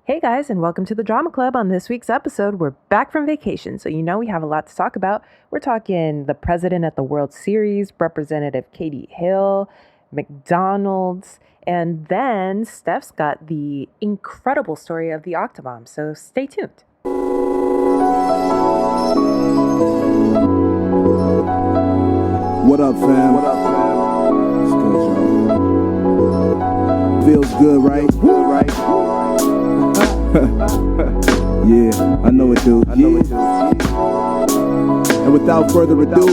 Hey guys, and welcome to the Drama Club. On this week's episode, we're back from vacation, so we have a lot to talk about. We're talking the president at the World Series, Representative Katie Hill, McDonald's, and then Stef's got the incredible story of the Octomom, so stay tuned. What up, fam? It's good, y'all. Feels good, right? Yeah, I know it, dude. And without further ado,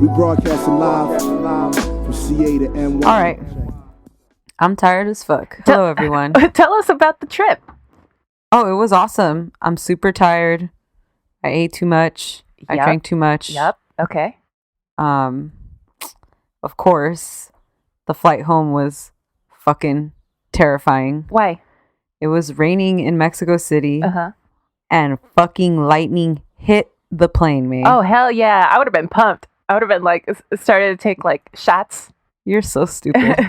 we broadcasting live from CA to NY. All right. I'm tired as fuck. Hello, everyone. Tell us about the trip. Oh, it was awesome. I'm super tired. I ate too much. I drank too much. Yep. Okay. Of course, the flight home was fucking terrifying. Why? It was raining in Mexico City. And fucking lightning hit the plane, man. Oh, hell yeah. I would have been pumped. I would have been started to take shots. You're so stupid.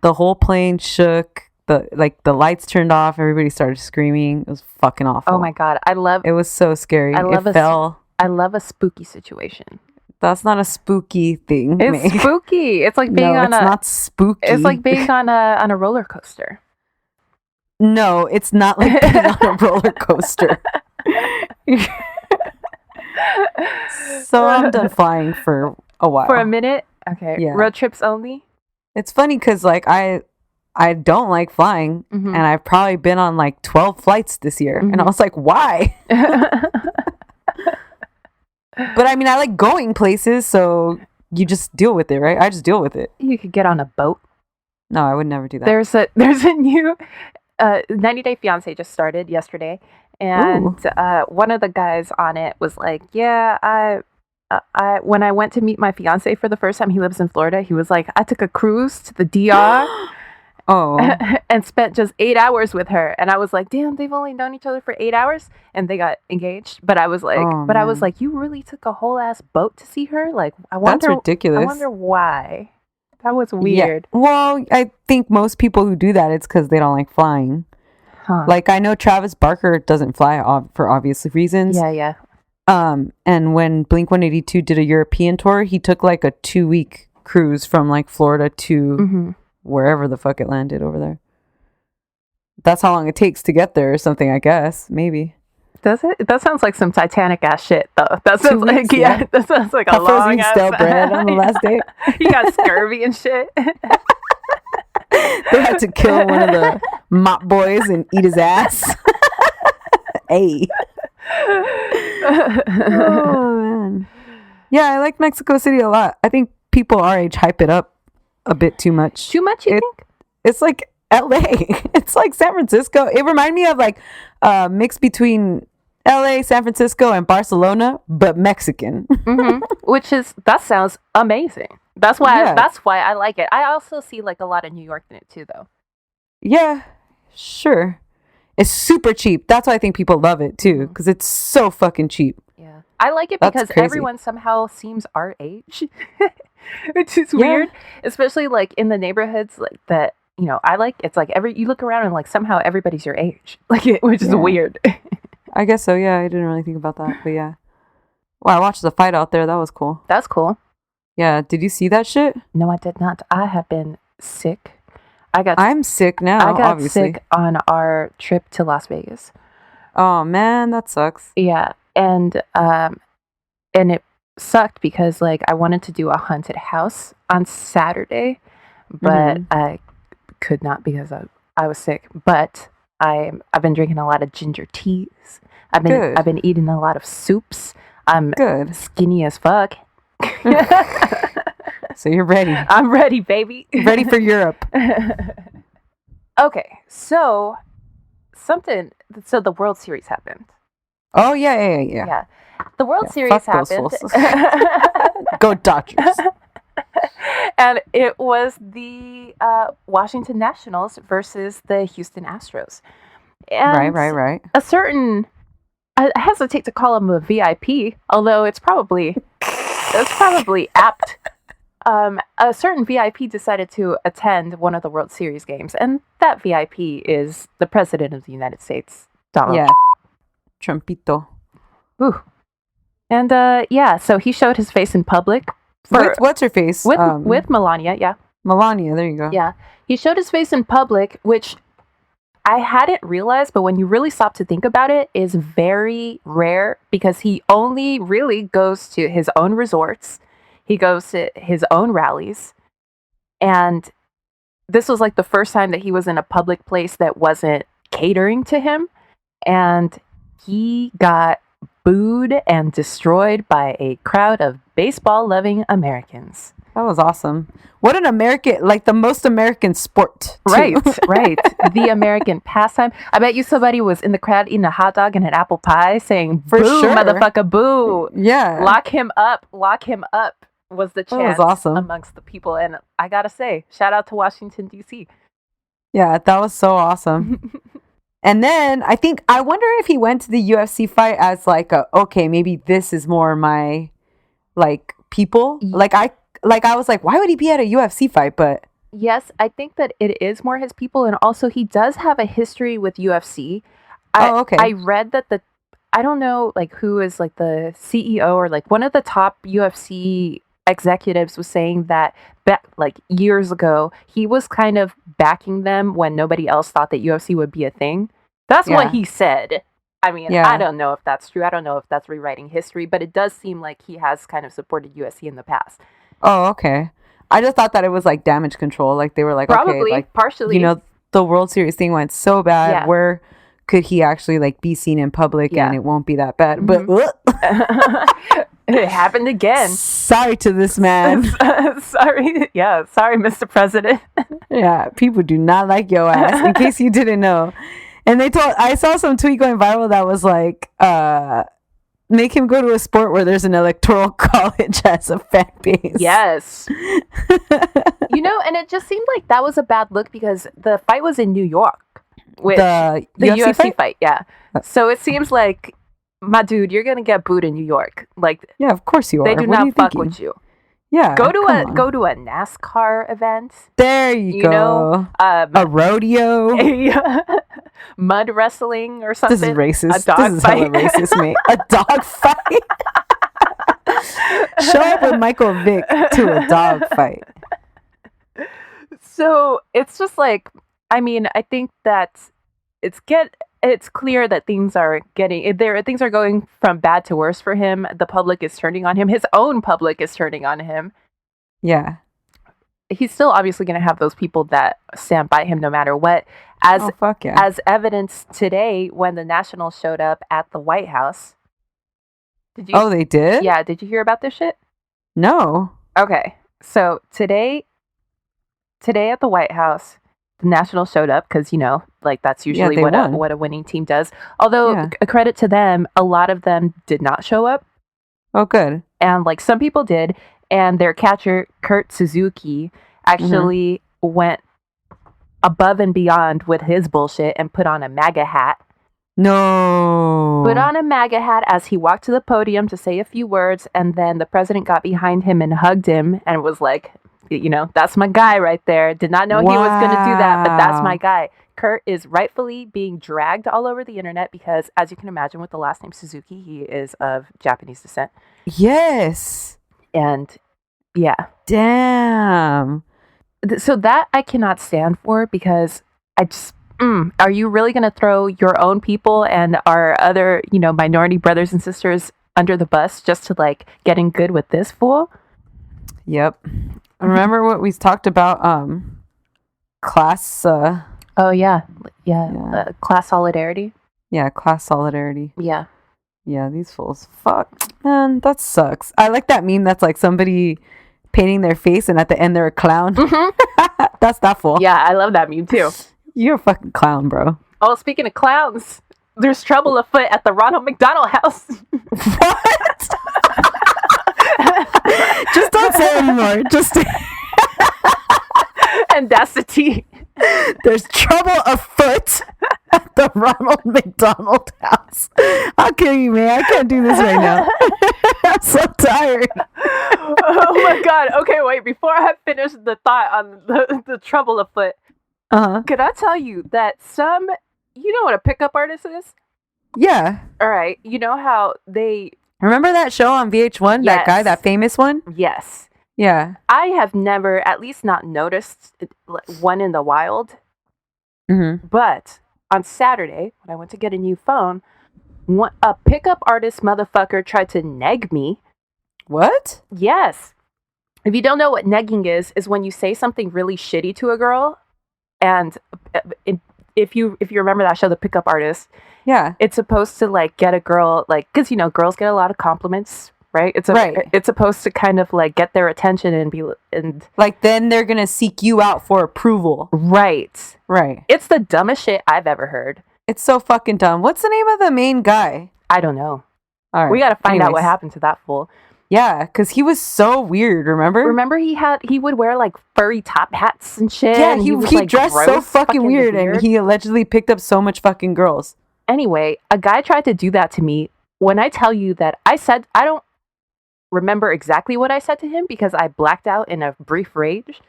The whole plane shook. The lights turned off. Everybody started screaming. It was fucking awful. Oh my God. It was so scary. I love a spooky situation. That's not a spooky thing. It's spooky. It's like being it's not spooky. It's like being on a roller coaster. No, it's not like being on a roller coaster. So I'm done flying for a while. For a minute? Okay. Yeah. Road trips only? It's funny because I don't like flying, and I've probably been on 12 flights this year, and I was like, why? But I mean, I like going places, so you just deal with it, right? I just deal with it. You could get on a boat. No, I would never do that. There's a new 90 Day Fiancé just started yesterday, and one of the guys on it was like, yeah, I when I went to meet my fiance for the first time, he lives in Florida, he was like, I took a cruise to the DR and spent just 8 hours with her, and I was like, damn, they've only known each other for 8 hours and they got engaged. But I was like, I was like, you really took a whole ass boat to see her? Like, I wonder, that's ridiculous. I wonder why. That was weird. Yeah. Well, I think most people who do that, it's because they don't like flying. Like, I know Travis Barker doesn't fly for obvious reasons. Yeah. And when Blink-182 did a European tour, he took a 2-week cruise from Florida to wherever the fuck it landed over there. That's how long it takes to get there or something, I guess. Maybe. Does it? That sounds like some Titanic ass shit, though. That sounds like that sounds like a long ass. Stale bread on the last day. He got scurvy and shit. They had to kill one of the mop boys and eat his ass. Hey. Oh man. Yeah, I like Mexico City a lot. I think people our age hype it up a bit too much. Too much, you think? It's like LA. It's like San Francisco. It reminded me of a mix between LA, San Francisco, and Barcelona, but Mexican. That sounds amazing. That's why I like it. I also see a lot of New York in it too, though. Yeah, sure. It's super cheap. That's why I think people love it too, because it's so fucking cheap. Yeah, I like it because everyone somehow seems our age, which is weird, especially in the neighborhoods that. I like it's you look around and somehow everybody's your age, which is weird. I guess so. Yeah, I didn't really think about that, but yeah. Well, I watched the fight out there. That was cool. That's cool. Yeah, did you see that shit? No, I did not. I have been sick. I'm sick now. I got obviously sick on our trip to Las Vegas. Oh man, that sucks. Yeah, and it sucked because I wanted to do a haunted house on Saturday, but I could not because I was sick. But I've been drinking a lot of ginger teas. I've been eating a lot of soups. I'm skinny as fuck. So you're ready. I'm ready, baby. Ready for Europe. Okay, so the World Series happened. Oh yeah. The World Series happened. Go Dodgers. And it was the Washington Nationals versus the Houston Astros. And right. A certain, I hesitate to call him a VIP, although it's probably apt a certain VIP decided to attend one of the World Series games, and that VIP is the President of the United States, Donald Yeah. Trumpito. Ooh. And so he showed his face in public. With what's her face? With Melania, yeah. Melania, there you go. Yeah. He showed his face in public, which I hadn't realized, but when you really stop to think about it, is very rare because he only really goes to his own resorts. He goes to his own rallies. And this was like the first time that he was in a public place that wasn't catering to him. And he got booed and destroyed by a crowd of baseball-loving Americans. That was awesome. What an American, like the most American sport. Too. Right. The American pastime. I bet you somebody was in the crowd eating a hot dog and an apple pie saying, For boo, sure. motherfucker, boo. Yeah. Lock him up was the chant awesome. amongst the people. And I gotta say, shout out to Washington, D.C. Yeah, that was so awesome. And then I wonder if he went to the UFC fight as like okay, maybe this is more my like people. Like I was like, why would he be at a UFC fight? But yes, I think that it is more his people, and also he does have a history with UFC. Okay. I read that I don't know like who is like the CEO or like one of the top UFC executives was saying that like years ago he was kind of backing them when nobody else thought that UFC would be a thing. That's what he said. I mean, I don't know if that's true. I don't know if that's rewriting history, but it does seem like he has kind of supported UFC in the past. Oh, okay. I just thought that it was like damage control. Like they were like, probably, okay, like partially. You know, the World Series thing went so bad. Yeah. Where could he actually like be seen in public and it won't be that bad? Mm-hmm. But it happened again. Sorry to this man. Sorry, Mr. President. Yeah, people do not like your ass. In case you didn't know. And I saw some tweet going viral that was like, make him go to a sport where there's an electoral college as a fan base. Yes. And it just seemed like that was a bad look because the fight was in New York. With the UFC fight? Yeah. So it seems like, my dude, you're going to get booed in New York. Like, yeah, of course you are. They do not fuck with you. Yeah. Go to a NASCAR event. There you go. A rodeo. Mud wrestling or something. This is racist. A dog this is fight. hella racist, mate. A dog fight. Show up with Michael Vick to a dog fight. So it's just like, I mean, I think that it's clear that things are going from bad to worse for him. The public is turning on him. His own public is turning on him. Yeah. He's still obviously going to have those people that stand by him no matter what. As evidence today when the Nationals showed up at the White House. They did? Yeah. Did you hear about this shit? No. Okay. So today at the White House, the Nationals showed up because, like that's usually what a winning team does. Although, a credit to them, a lot of them did not show up. Oh, good. And like some people did. And their catcher, Kurt Suzuki, actually went above and beyond with his bullshit and put on a MAGA hat. No. Put on a MAGA hat as he walked to the podium to say a few words. And then the president got behind him and hugged him and was like, that's my guy right there. Did not know he was going to do that, but that's my guy. Kurt is rightfully being dragged all over the internet because, as you can imagine, with the last name Suzuki, he is of Japanese descent. Yes. And yeah. Damn. So that I cannot stand for because I just, are you really going to throw your own people and our other, minority brothers and sisters under the bus just to like getting good with this fool? Yep. Remember what we talked about? Class. Class solidarity. Yeah, class solidarity. Yeah. Yeah, these fools. Fuck. Man, that sucks. I like that meme that's like somebody painting their face and at the end they're a clown. Mm-hmm. That's that fool. Yeah, I love that meme too. You're a fucking clown, bro. Oh, speaking of clowns, there's trouble afoot at the Ronald McDonald house. What? Just don't say it anymore. Just and that's the tea. There's trouble afoot at the Ronald McDonald house. I'll kill you, man. I can't do this right now. I'm so tired. Oh my god. Okay, wait. Before I finish the thought on the trouble afoot, could I tell you that you know what a pickup artist is? Yeah. All right. You know how they. Remember that show on VH1? That guy, that famous one? Yes. Yeah. I have never, at least not noticed one in the wild. Mm-hmm. But on Saturday, when I went to get a new phone, a pickup artist motherfucker tried to neg me. What? Yes. If you don't know what negging is when you say something really shitty to a girl, and if you remember that show, The Pickup Artist, yeah, it's supposed to like get a girl, like, because you know girls get a lot of compliments, right? It's supposed to kind of like get their attention and like then they're gonna seek you out for approval. Right. It's the dumbest shit I've ever heard. It's so fucking dumb. What's the name of the main guy? I don't know. All right. We got to find out what happened to that fool. Yeah, because he was so weird, remember? He would wear like furry top hats and shit. Yeah, and he like, dressed so fucking weird, and he allegedly picked up so much fucking girls. Anyway, a guy tried to do that to me. When I tell you that I don't remember exactly what I said to him because I blacked out in a brief rage.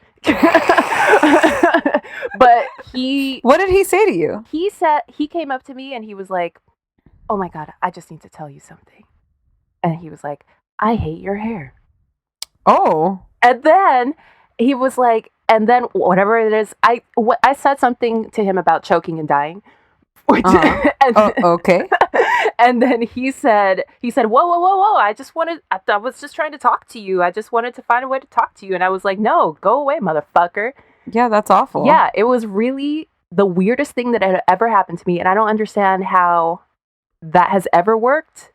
But what did he say to you? He came up to me and he was like, "Oh my God, I just need to tell you something." And he was like, "I hate your hair." Oh. And then he was like, and then whatever it is, I said something to him about choking and dying. Which, okay. And then he said, whoa. I was just trying to talk to you. I just wanted to find a way to talk to you. And I was like, no, go away, motherfucker. Yeah, that's awful. Yeah, it was really the weirdest thing that had ever happened to me. And I don't understand how that has ever worked.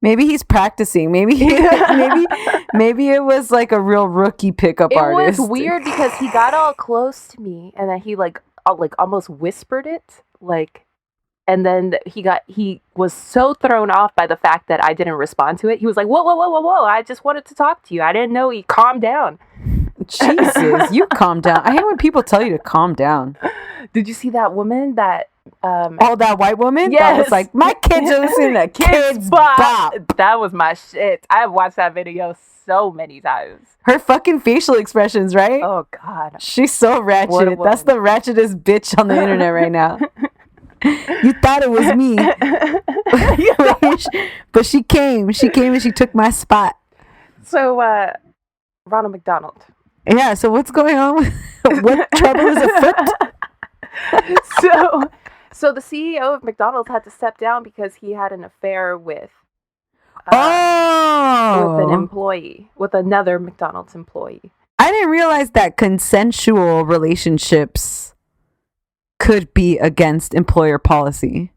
Maybe he's practicing. Maybe it was like a real rookie pickup artist. It was weird because he got all close to me and then he like almost whispered it, like, and then he was so thrown off by the fact that I didn't respond to it. He was like, whoa, I just wanted to talk to you. I didn't know. He calmed down. Jesus, you calm down. I hate when people tell you to calm down. Did you see that woman that that white woman? Yes. That was like, my kids are listening to Kids Bop. That was my shit. I've watched that video so many times. Her fucking facial expressions, right? Oh God. She's so ratchet. That's the ratchetest bitch on the internet right now. You thought it was me. But she came and she took my spot. So Ronald McDonald. Yeah, so what's going on? What trouble is afoot? So the CEO of McDonald's had to step down because he had an affair with an employee, with another McDonald's employee. I didn't realize that consensual relationships could be against employer policy.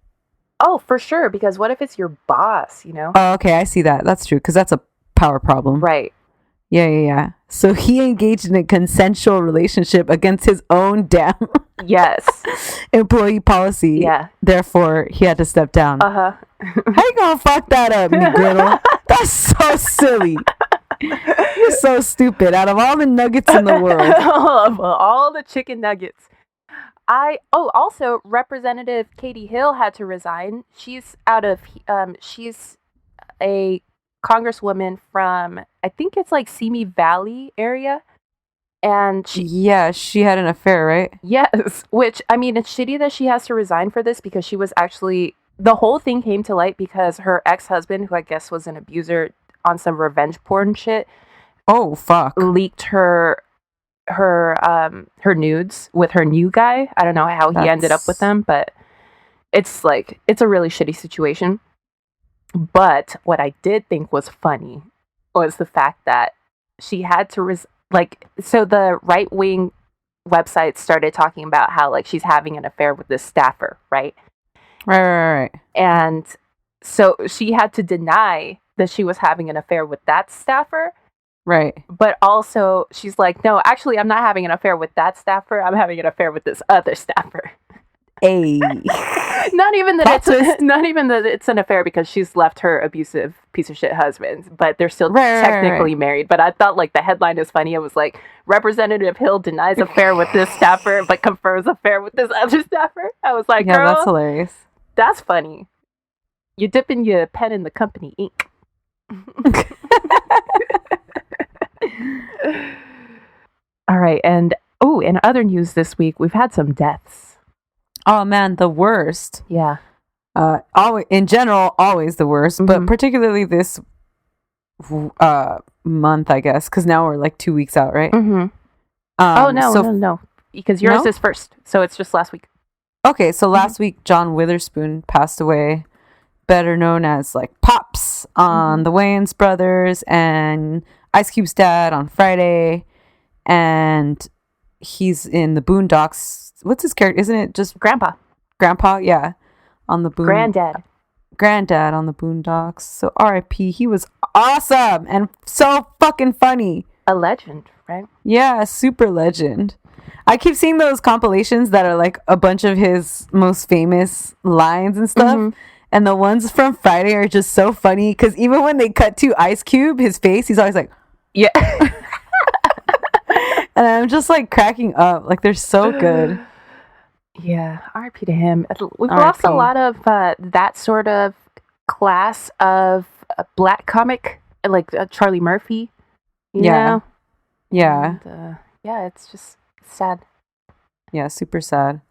Oh, for sure, because what if it's your boss, you know? Oh, okay, I see that. That's true, because that's a power problem. Right. Yeah. So he engaged in a consensual relationship against his own damn employee policy. Yeah. Therefore, he had to step down. Uh-huh. How you gonna fuck that up, me griddle? That's so silly. You're so stupid. Out of all the nuggets in the world. All the chicken nuggets. Also, Representative Katie Hill had to resign. She's she's a congresswoman from, I think it's like Simi Valley area. And she had an affair, right? Yes, which, I mean, it's shitty that she has to resign for this because she was actually, the whole thing came to light because her ex-husband, who I guess was an abuser on some revenge porn shit. Oh, fuck. Leaked her nudes with her new guy. I don't know how he ended up with them, but it's a really shitty situation. But what I did think was funny was the fact that she had to so the right-wing websites started talking about how like she's having an affair with this staffer, right? Right. And so she had to deny that she was having an affair with that staffer. Right. But also she's like, no, actually I'm not having an affair with that staffer. I'm having an affair with this other staffer. Hey. Not even that it's an affair because she's left her abusive piece of shit husband, but they're still technically married. But I thought like the headline is funny. It was like Representative Hill denies affair with this staffer, but confirms affair with this other staffer. I was like, girl, that's hilarious. That's funny. You're dipping your pen in the company ink. All right, and in other news this week, we've had some deaths. Oh man, the worst. Yeah. Always, in general, always the worst, but particularly this month, I guess, because now we're like 2 weeks out, right? No, because yours is first, so it's just last week. Okay, so last week John Witherspoon passed away, better known as like Pops on the Wayans Brothers and Ice Cube's dad on Friday, and he's in the Boondocks. What's his character? Isn't it just Grandpa? Yeah, on the Granddad on the Boondocks. So R.I.P. He was awesome and so fucking funny. A legend, right? Yeah, super legend. I keep seeing those compilations that are like a bunch of his most famous lines and stuff. And the ones from Friday are just so funny because even when they cut to Ice Cube, his face, he's always like, yeah. And I'm just like cracking up. Like they're so good. Yeah, R.I.P. to him. We've lost a lot of that sort of class of black comic, like Charlie Murphy. You know? Yeah. And, yeah, it's just sad. Yeah, super sad.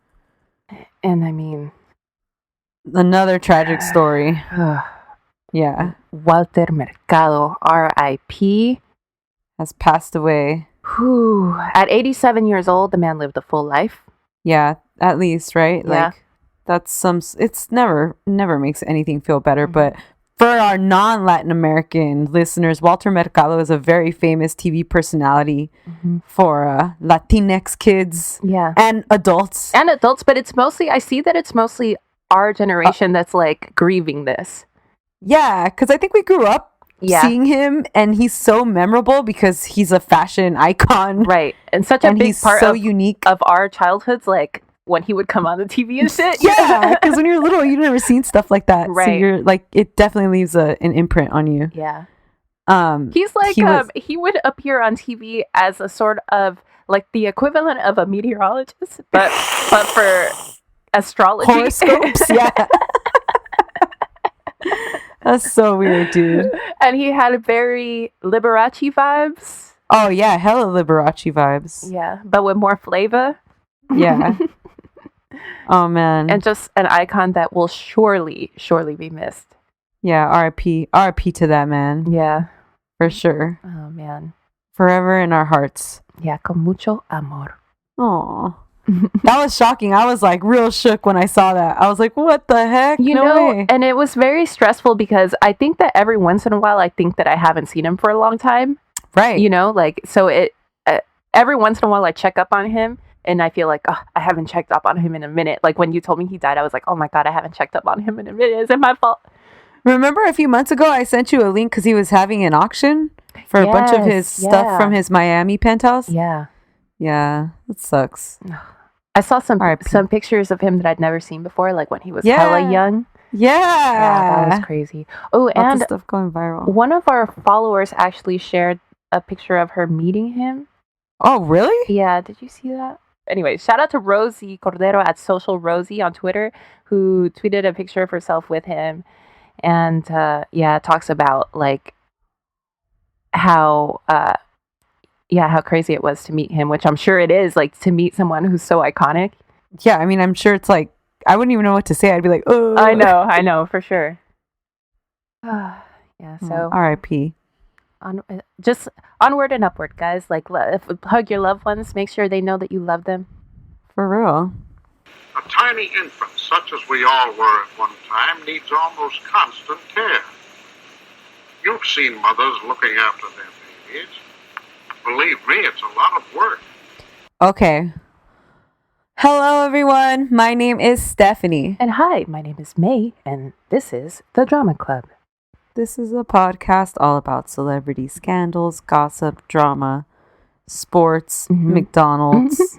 And I mean, another tragic story. Yeah. Walter Mercado, R.I.P. has passed away. Whew. At 87 years old, the man lived a full life. Yeah, at least, right? Yeah. Like that's it's never makes anything feel better, but for our non-Latin American listeners, Walter Mercado is a very famous TV personality for Latinx kids and adults. But it's mostly, I see that it's mostly our generation that's like grieving this. Yeah, because I think we grew up seeing him, and he's so memorable because he's a fashion icon. Right. And such a big part so unique of our childhoods, like when he would come on the TV and shit. Yeah, because when you're little, you've never seen stuff like that. Right. So you're like, it definitely leaves an imprint on you. Yeah. He's like, he would appear on TV as a sort of like the equivalent of a meteorologist, but for astrology. Horoscopes, yeah. That's so weird, dude. And he had very Liberace vibes. Oh, yeah, hella Liberace vibes. Yeah, but with more flavor. Yeah. Oh, man. And just an icon that will surely be missed. Yeah, R.I.P. R.I.P. to that man. Yeah. For sure. Oh, man. Forever in our hearts. Yeah, con mucho amor. Aw. That was shocking. I was like real shook when I saw that. I was like, what the heck? No way. And it was very stressful because I think that every once in a while I think that I haven't seen him for a long time. Right. You know, like, so it every once in a while I check up on him and I feel like, oh, I haven't checked up on him in a minute. Like when you told me he died, I was like, oh my God, I haven't checked up on him in a minute. Is it my fault? Remember a few months ago I sent you a link because he was having an auction for a bunch of his stuff from his Miami penthouse? Yeah. Yeah, it sucks. I saw some pictures of him that I'd never seen before, like when he was hella young. Yeah, that was crazy. Oh, and stuff going viral. One of our followers actually shared a picture of her meeting him. Oh, really? Yeah, did you see that? Anyway, shout out to Rosie Cordero at Social Rosie on Twitter, who tweeted a picture of herself with him, and talks about like how crazy it was to meet him, which I'm sure it is, like to meet someone who's so iconic. Yeah, I mean, I'm sure it's like, I wouldn't even know what to say. I'd be like, oh. I know, for sure. Yeah, so R.I.P. Just onward and upward, guys. Like, hug your loved ones. Make sure they know that you love them. For real. A tiny infant, such as we all were at one time, needs almost constant care. You've seen mothers looking after their babies. Believe me, it's a lot of work. Okay. Hello, everyone. My name is Stephanie. And hi, my name is May, and this is The Drama Club. This is a podcast all about celebrity scandals, gossip, drama, sports, McDonald's,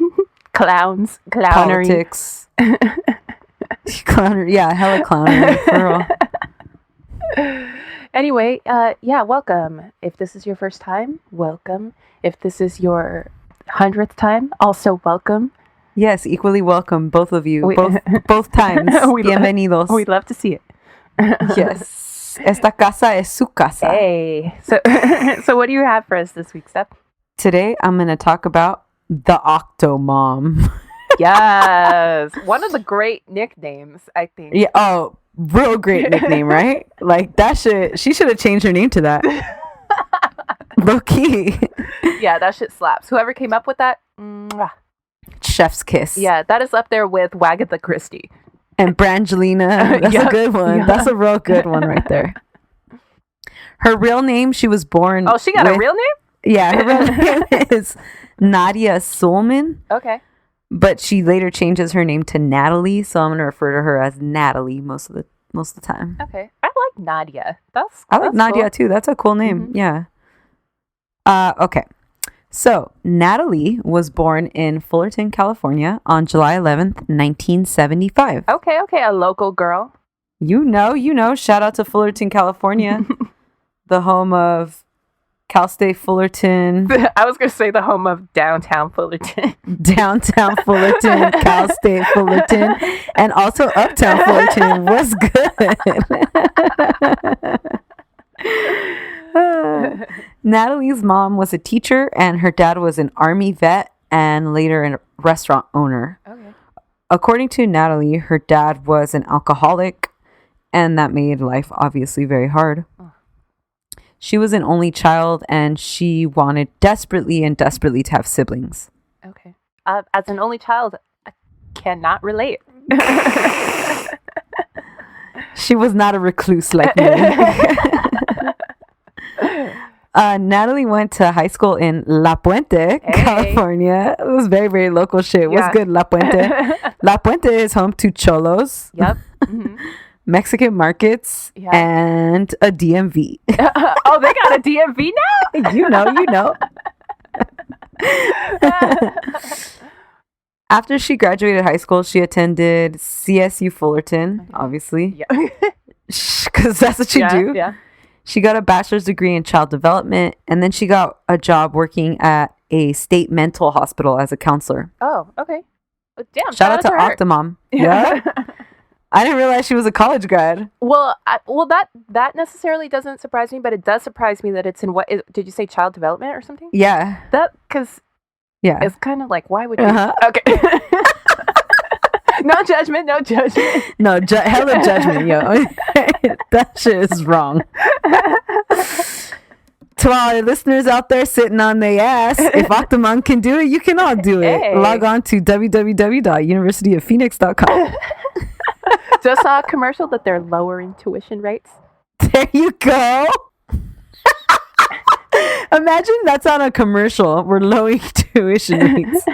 clowns, clownery. Politics. Clownery. Yeah, hella clownery, for real. Anyway, welcome. If this is your first time, welcome. If this is your 100th time, also welcome. Yes, equally welcome, both of you. Both times. Bienvenidos. We'd love to see it. Yes. Esta casa es su casa. Hey. So, so what do you have for us this week, Steph? Today, I'm going to talk about the Octomom. Yes. One of the great nicknames, I think. Yeah. Oh, real great nickname, right? Like, she should have changed her name to that. Low key. Yeah, that shit slaps. Whoever came up with that, mwah. Chef's kiss. Yeah, that is up there with Wagatha Christie. And Brangelina. That's a good one. Yeah. That's a real good one right there. Her real name, she was born. Oh, she got a real name? Yeah, her real name is Nadia Sulman. Okay. But she later changes her name to Natalie, so I'm gonna refer to her as Natalie most of the time. Okay. I like Nadia. I like Nadia cool. too. That's a cool name. Mm-hmm. Yeah. Okay. So Natalie was born in Fullerton, California on July 11th, 1975. Okay, a local girl. You know. Shout out to Fullerton, California, the home of Cal State Fullerton. I was going to say the home of downtown Fullerton. Downtown Fullerton, Cal State Fullerton, and also Uptown Fullerton. What's good? Natalie's mom was a teacher, and her dad was an Army vet and later a restaurant owner. Okay. According to Natalie, her dad was an alcoholic, and that made life obviously very hard. Oh. She was an only child, and she wanted desperately to have siblings. Okay. As an only child, I cannot relate. She was not a recluse like me. Natalie went to high school in La Puente, California. It was very, very local shit. Yeah. What's good, La Puente? La Puente is home to cholos. Yep. Mm-hmm. Mexican markets, and a DMV. Oh, they got a DMV now? You know. After she graduated high school, she attended CSU Fullerton, obviously. Yeah. Because that's what you do. Yeah. She got a bachelor's degree in child development, and then she got a job working at a state mental hospital as a counselor. Oh, okay. Well, damn, shout out to Octomom. Yeah. I didn't realize she was a college grad. Well, that necessarily doesn't surprise me, but it does surprise me that it's in did you say child development or something? Yeah. Because yeah, it's kind of like, why would you? Okay. No judgment. No, hella judgment, yo. That shit is wrong. To all our listeners out there sitting on their ass, if Octomom can do it, you can all do it. Hey. Log on to www.universityoffphoenix.com. Just saw a commercial that they're lowering tuition rates. There you go. Imagine that's on a commercial. We're lowering tuition rates.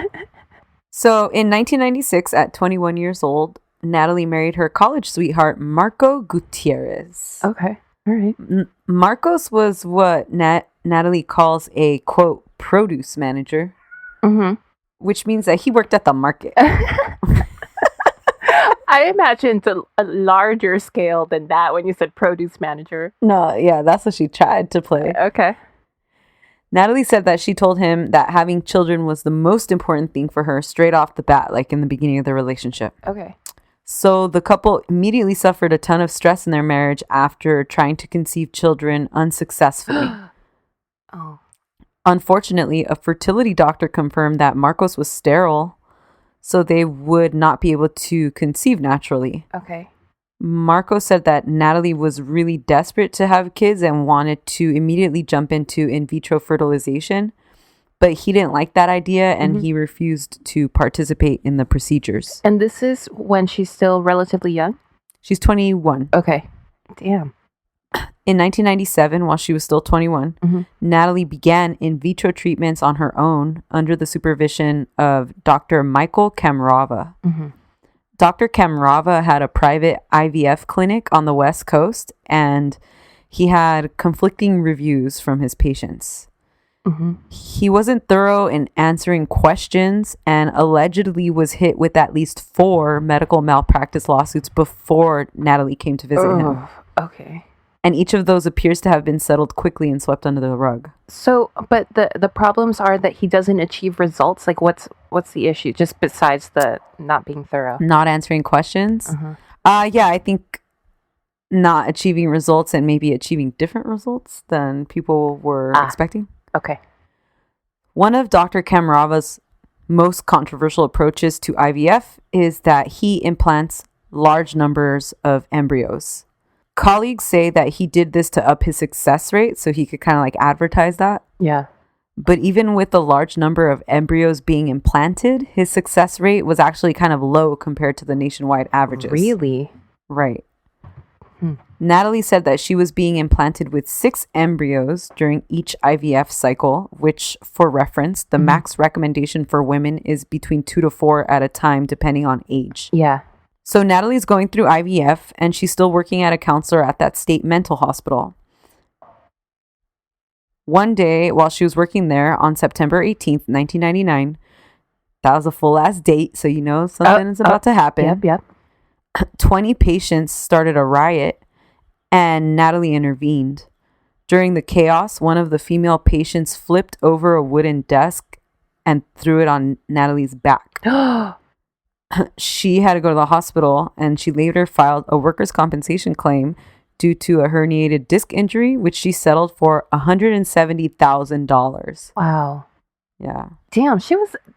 So in 1996, at 21 years old, Natalie married her college sweetheart, Marco Gutierrez. Okay. All right. Marcos was what Natalie calls a, quote, produce manager, which means that he worked at the market. I imagined a larger scale than that when you said produce manager. No, yeah, that's what she tried to play. Okay. Natalie said that she told him that having children was the most important thing for her straight off the bat, like in the beginning of the relationship. Okay. So the couple immediately suffered a ton of stress in their marriage after trying to conceive children unsuccessfully. Oh. Unfortunately, a fertility doctor confirmed that Marcos was sterile, so they would not be able to conceive naturally. Okay. Marco said that Natalie was really desperate to have kids and wanted to immediately jump into in vitro fertilization, but he didn't like that idea and he refused to participate in the procedures. And this is when she's still relatively young? She's 21. Okay. Damn. In 1997, while she was still 21, Natalie began in vitro treatments on her own under the supervision of Dr. Michael Kamrava. Dr. Kamrava had a private IVF clinic on the West Coast, and he had conflicting reviews from his patients. He wasn't thorough in answering questions and allegedly was hit with at least 4 medical malpractice lawsuits before Natalie came to visit him. Okay. And each of those appears to have been settled quickly and swept under the rug. So, but the problems are that he doesn't achieve results. Like, what's the issue? Just besides the not being thorough, not answering questions. Yeah, I think not achieving results and maybe achieving different results than people were expecting. Okay. One of Dr. Kamrava's most controversial approaches to IVF is that he implants large numbers of embryos. Colleagues say that he did this to up his success rate so he could kind of like advertise that. Yeah. But even with the large number of embryos being implanted, his success rate was actually kind of low compared to the nationwide averages. Really? Right. Natalie said that she was being implanted with 6 embryos during each IVF cycle, which, for reference, the max recommendation for women is between 2 to 4 at a time, depending on age. Yeah. So Natalie's going through IVF, and she's still working at a counselor at that state mental hospital. One day, while she was working there on September 18th, 1999, that was a full-ass date, so you know something is about to happen. Yep. 20 patients started a riot, and Natalie intervened. During the chaos, one of the female patients flipped over a wooden desk and threw it on Natalie's back. She had to go to the hospital, and she later filed a workers' compensation claim due to a herniated disc injury, which she settled for $170,000. Wow. Yeah. Damn,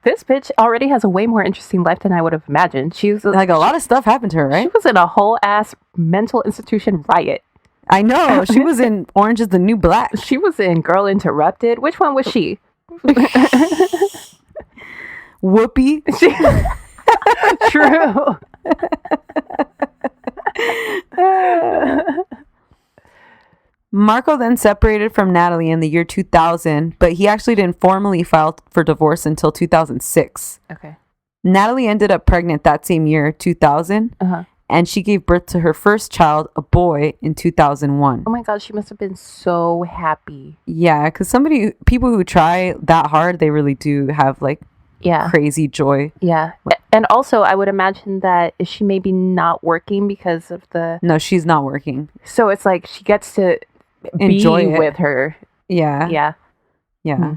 this bitch already has a way more interesting life than I would have imagined. She was Like a lot of stuff happened to her, right? She was in a whole ass mental institution riot. I know. She was in Orange is the New Black. She was in Girl Interrupted. Which one was she? Whoopi. True. Marco then separated from Natalie in the year 2000, but he actually didn't formally file for divorce until 2006. Okay. Natalie ended up pregnant that same year, 2000, and she gave birth to her first child, a boy, in 2001. Oh my God, she must have been so happy. Yeah, because people who try that hard, they really do have like crazy joy. Yeah. And also, I would imagine that is she maybe not working because of the... No, she's not working. So it's like she gets to enjoy be it with her. Yeah. Yeah. Yeah.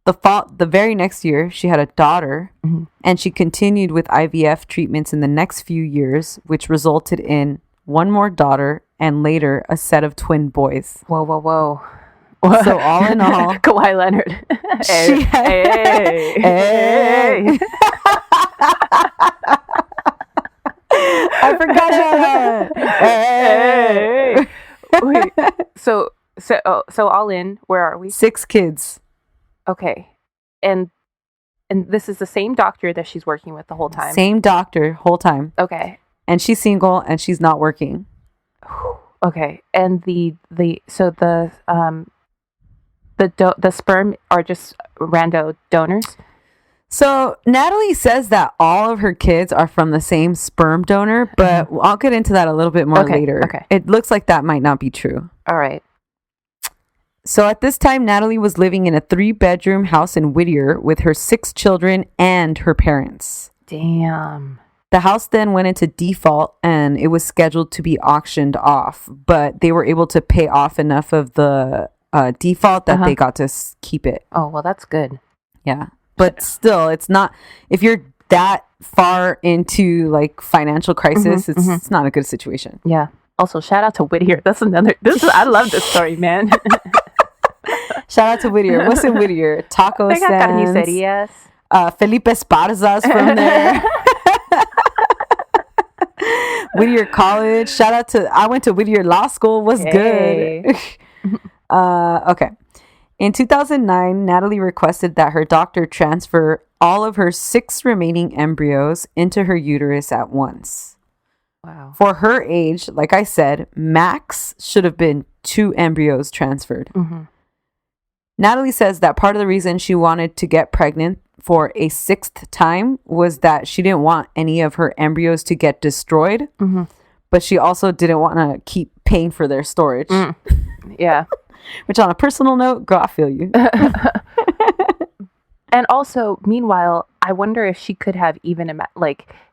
The very next year, she had a daughter, and she continued with IVF treatments in the next few years, which resulted in one more daughter and later a set of twin boys. Whoa. So all in all, Kawhi Leonard. Hey. I forgot about that. Wait. So all in, where are we? 6 kids. Okay. And this is the same doctor that she's working with the whole time. Same doctor whole time. Okay. And she's single and she's not working. Okay. And the sperm are just rando donors? So Natalie says that all of her kids are from the same sperm donor, but I'll get into that a little bit more later. Okay. It looks like that might not be true. All right. So at this time, Natalie was living in a 3-bedroom house in Whittier with her 6 children and her parents. Damn. The house then went into default and it was scheduled to be auctioned off, but they were able to pay off enough of the default that they got to keep it. Oh, well, that's good. Yeah. But still, it's not, if you're that far into like financial crisis, it's not a good situation. Yeah. Also, shout out to Whittier. I love this story, man. Shout out to Whittier. What's in Whittier? Taco They got stands. carnicerias. Felipe Esparza's from there. Whittier College. Shout out to, I went to Whittier Law School. What's good? Okay. In 2009, Natalie requested that her doctor transfer all of her 6 remaining embryos into her uterus at once. Wow. For her age, like I said, max should have been 2 embryos transferred. Natalie says that part of the reason she wanted to get pregnant for a 6th time was that she didn't want any of her embryos to get destroyed, but she also didn't want to keep paying for their storage. Yeah. Which, on a personal note, girl, I feel you. And also, meanwhile, I wonder if she could have even,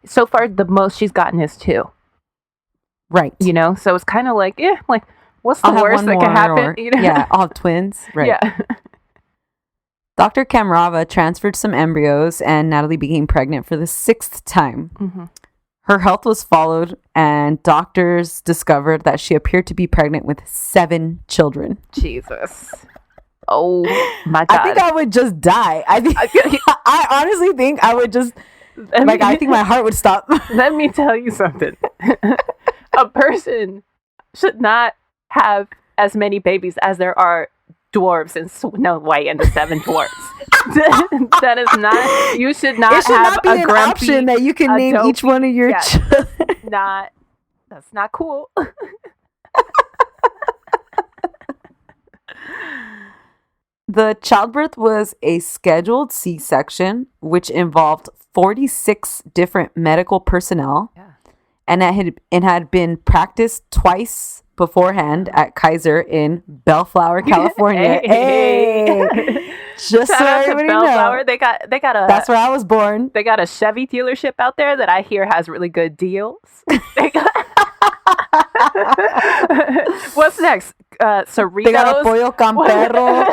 so far, the most she's gotten is 2. Right. You know? So it's kind of like, what's the worst that can happen? You know? Yeah, I'll have twins. Right. Yeah. Dr. Kamrava transferred some embryos, and Natalie became pregnant for the 6th time. Her health was followed, and doctors discovered that she appeared to be pregnant with 7 children. Jesus. Oh my God. I think I would just die. I honestly think I would just, I think my heart would stop. Let me tell you something. A person should not have as many babies as there are dwarves in Snow White and the 7 dwarfs. That is not. You should not it should have not be a an grumpy option that you can name each one of your children. That's not cool. The childbirth was a scheduled C-section, which involved 46 different medical personnel, and it had been practiced twice beforehand at Kaiser in Bellflower, California. Hey. Just Shout so out to everybody Bellflower. know. They got a. That's where I was born. They got a Chevy dealership out there that I hear has really good deals. They got. What's next? Cerritos. They got a Pollo Campero.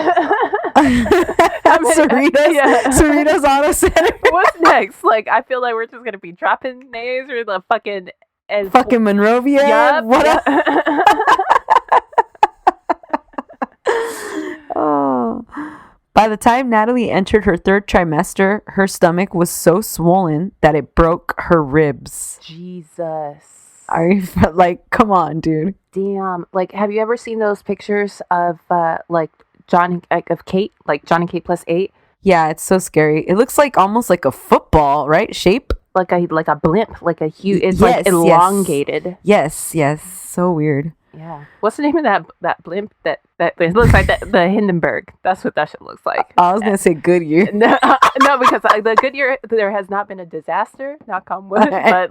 Cerritos Auto Center. What's next? Like, I feel like we're just gonna be dropping names or the fucking Monrovia. Yep, What Oh. By the time Natalie entered her 3rd trimester, her stomach was so swollen that it broke her ribs. Jesus. Come on, dude. Damn. Like, have you ever seen those pictures of of Kate, like John and Kate +8? Yeah, it's so scary. It looks like almost like a football, right? Shape? Like a blimp, like a huge. It's like elongated. Yes. So weird. Yeah. What's the name of that blimp that it looks like the Hindenburg? That's what that shit looks like. I was gonna say Goodyear. No, because the Goodyear, there has not been a disaster, knock on wood, but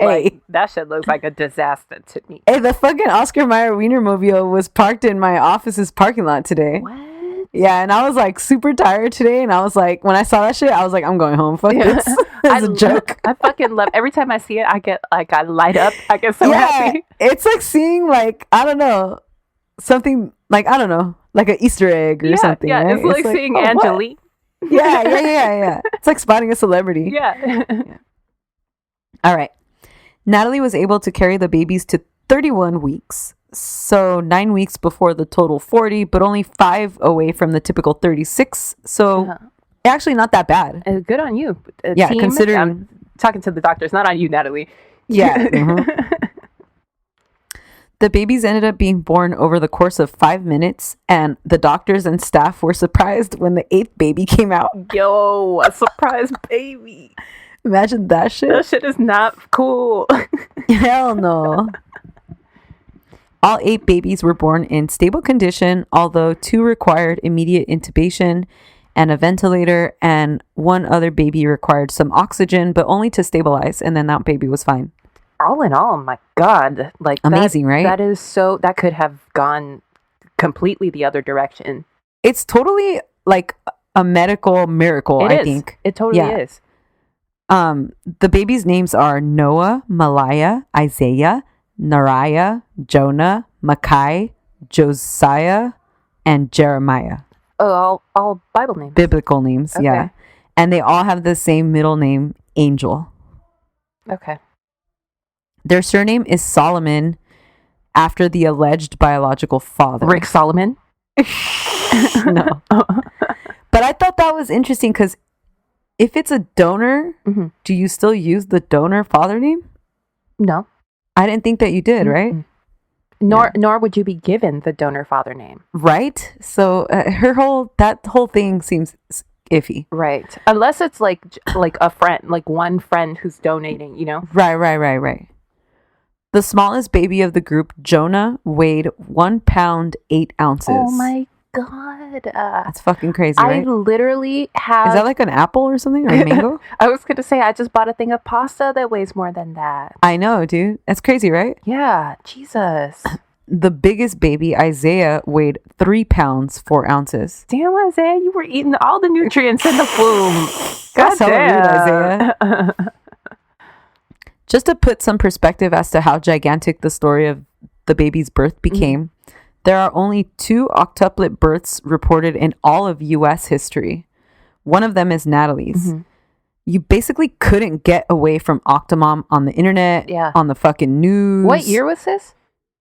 that shit looks like a disaster to me. Hey, the fucking Oscar Mayer Wienermobile was parked in my office's parking lot today. What? Yeah, and I was like super tired today, and I was like, when I saw that shit, I was like, I'm going home. Fuck this. It's a joke. I fucking love every time I see it. I get I light up. I get so happy. It's like seeing I don't know, something like an Easter egg or something. Yeah, right? it's like seeing Angelique. Yeah. It's like spotting a celebrity. Yeah. All right. Natalie was able to carry the babies to 31 weeks. So 9 weeks before the total 40, but only 5 away from the typical 36. So actually not that bad. Good on you. Team, considering... I'm talking to the doctors, not on you, Natalie. Yeah. The babies ended up being born over the course of 5 minutes, and the doctors and staff were surprised when the 8th baby came out. Yo, a surprise baby. Imagine that shit. That shit is not cool. Hell no. All 8 babies were born in stable condition, although 2 required immediate intubation and a ventilator, and 1 other baby required some oxygen, but only to stabilize, and then that baby was fine. All in all, my God. Like, amazing, right? That is so, that could have gone completely the other direction. It's totally like a medical miracle, I think. It totally is. The babies' names are Noah, Malaya, Isaiah, Nariah, Jonah, Makai, Josiah, and Jeremiah. Oh, all Bible names. Biblical names, yeah. And they all have the same middle name, Angel. Okay. Their surname is Solomon, after the alleged biological father. Rick Solomon? No. But I thought that was interesting because if it's a donor, do you still use the donor father name? No. I didn't think that you did, right? Nor would you be given the donor father name. Right? So that whole thing seems iffy. Right. Unless it's like a friend, like one friend who's donating, you know? Right. The smallest baby of the group, Jonah, weighed 1 pound 8 ounces. Oh my God. That's fucking crazy, right? I literally have... Is that like an apple or something? Or a mango? I was going to say, I just bought a thing of pasta that weighs more than that. I know, dude. That's crazy, right? Yeah. Jesus. The biggest baby, Isaiah, weighed 3 pounds 4 ounces. Damn, Isaiah, you were eating all the nutrients in the womb. God damn, Isaiah. Just to put some perspective as to how gigantic the story of the baby's birth became, there are only 2 octuplet births reported in all of U.S. history. One of them is Natalie's. You basically couldn't get away from Octomom on the internet, on the fucking news. What year was this?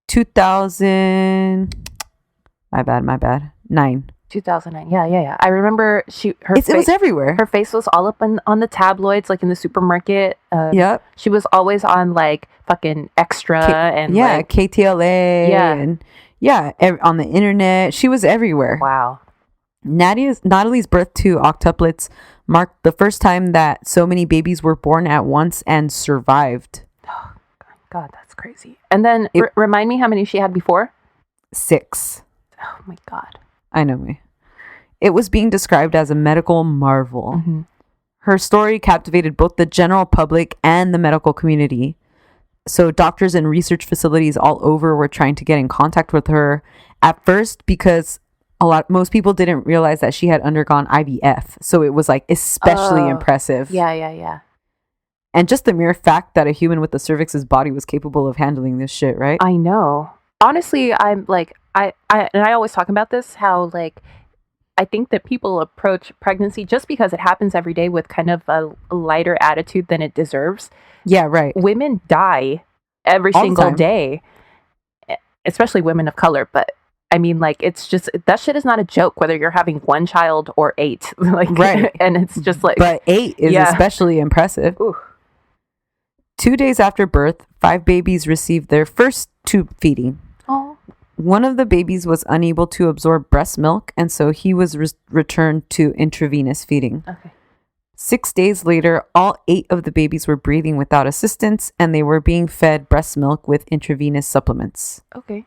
2000. My bad. 9. 2009. Yeah. I remember it was everywhere. Her face was all up on the tabloids, like in the supermarket. Yep. She was always on like fucking Extra and like, KTLA. And on the internet. She was everywhere. Wow. Natalie's birth to octuplets marked the first time that so many babies were born at once and survived. Oh, God, that's crazy. And then remind me how many she had before? 6. Oh my God. I know. It was being described as a medical marvel. Mm-hmm. Her story captivated both the general public and the medical community. So doctors and research facilities all over were trying to get in contact with her at first because most people didn't realize that she had undergone IVF. So it was like especially impressive. Yeah. And just the mere fact that a human with the cervix's body was capable of handling this shit, right? I know. Honestly, I'm like, I always talk about this, how like, I think that people approach pregnancy just because it happens every day with kind of a lighter attitude than it deserves. Yeah, right. Women die every single day, especially women of color. But I mean, like, it's just, that shit is not a joke, whether you're having 1 child or 8. Like, right. And it's just like, but 8 is especially impressive. Ooh. 2 days after birth, 5 babies received their first tube feeding. Oh. One of the babies was unable to absorb breast milk, and so he was returned to intravenous feeding. Okay. 6 days later, all 8 of the babies were breathing without assistance, and they were being fed breast milk with intravenous supplements. Okay.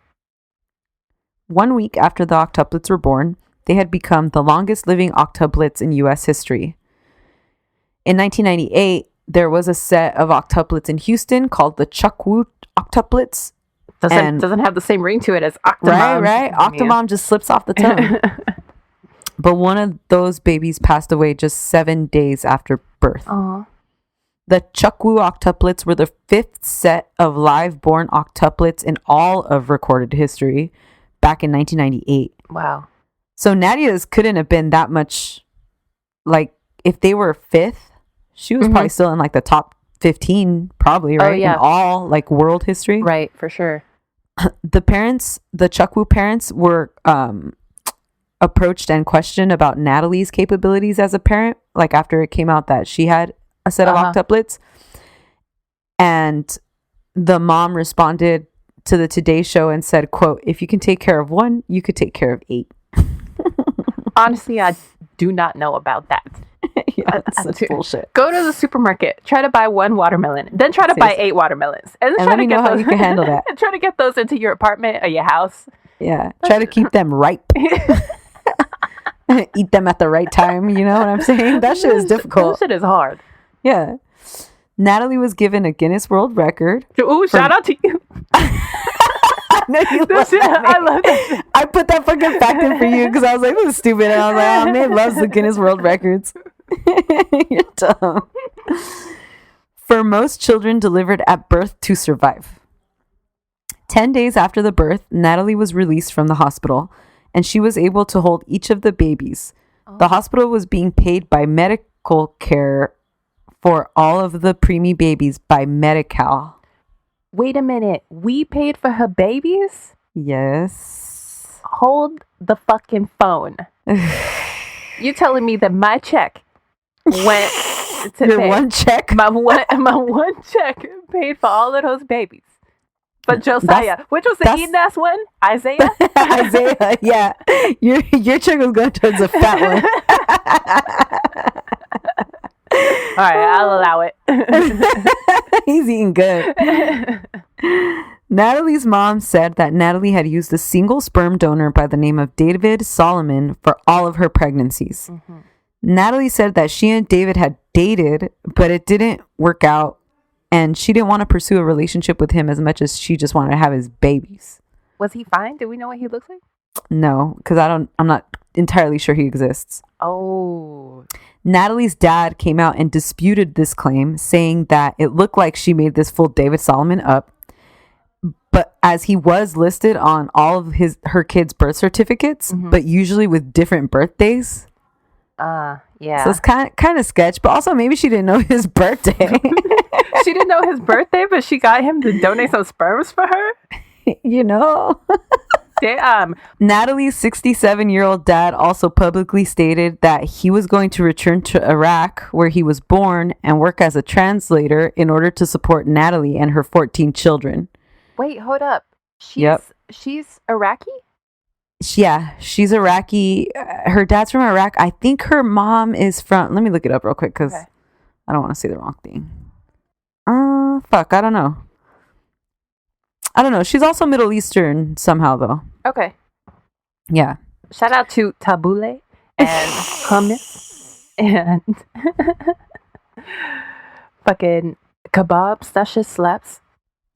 1 week after the octuplets were born, they had become the longest living octuplets in U.S. history. In 1998, there was a set of octuplets in Houston called the Chukwu octuplets. Doesn't have the same ring to it as Octomom. Right. Octomom just slips off the tongue. But one of those babies passed away just 7 days after birth. Aww. The Chukwu octuplets were the 5th set of live-born octuplets in all of recorded history back in 1998. Wow. So Nadia's couldn't have been that much, like, if they were 5th, she was probably still in, like, the top 15, probably, right? Oh, yeah. In all, like, world history. Right, for sure. The Chukwu parents were approached and questioned about Natalie's capabilities as a parent, like after it came out that she had a set of octuplets. And the mom responded to the Today Show and said, quote, "If you can take care of 1, you could take care of 8. Honestly, I do not know about that. Yeah, that's bullshit. Go to the supermarket, try to buy 1 watermelon, then try to buy 8 watermelons, and then try let me know how you can handle that. And try to get those into your apartment or your house. Yeah, try to keep them ripe. Eat them at the right time. You know what I'm saying? That shit is difficult. That shit is hard. Yeah. Natalie was given a Guinness World Record. Ooh, shout out to you. No, I love that shit. I put that fucking fact in for you because I was like, this is stupid. And I was like, oh, man loves the Guinness World Records. You're dumb. For most children delivered at birth to survive. 10 days after the birth, Natalie was released from the hospital, and she was able to hold each of the babies. Oh. The hospital was being paid by medical care for all of the preemie babies by Medi-Cal. Wait a minute. We paid for her babies? Yes. Hold the fucking phone. You telling me that my check went to your pay. One check? My one check paid for all of those babies. But Josiah, which was the eating-ass one? Isaiah? Isaiah, yeah. Your check was going towards a fat one. All right, I'll allow it. He's eating good. Natalie's mom said that Natalie had used a single sperm donor by the name of David Solomon for all of her pregnancies. Mm-hmm. Natalie said that she and David had dated, but it didn't work out, and she didn't want to pursue a relationship with him as much as she just wanted to have his babies. Was he fine? Do we know what he looks like? No, because I'm not entirely sure he exists. Oh. Natalie's dad came out and disputed this claim, saying that it looked like she made this full David Solomon up. But as he was listed on all of her kids' birth certificates, mm-hmm. but usually with different birthdays. Yeah. So it's kind of sketch, but also maybe she didn't know his birthday. She didn't know his birthday, but she got him to donate some sperms for her. You know? Damn. Natalie's 67-year-old dad also publicly stated that he was going to return to Iraq, where he was born, and work as a translator in order to support Natalie and her 14 children. Wait, hold up. Yep. She's Iraqi? Yeah, she's Iraqi. Her dad's from Iraq. I think her mom is from... Let me look it up real quick because I don't want to say the wrong thing. Fuck, I don't know. She's also Middle Eastern somehow, though. Okay. Yeah. Shout out to tabbouleh and hummus and fucking kebabs. That shit slaps.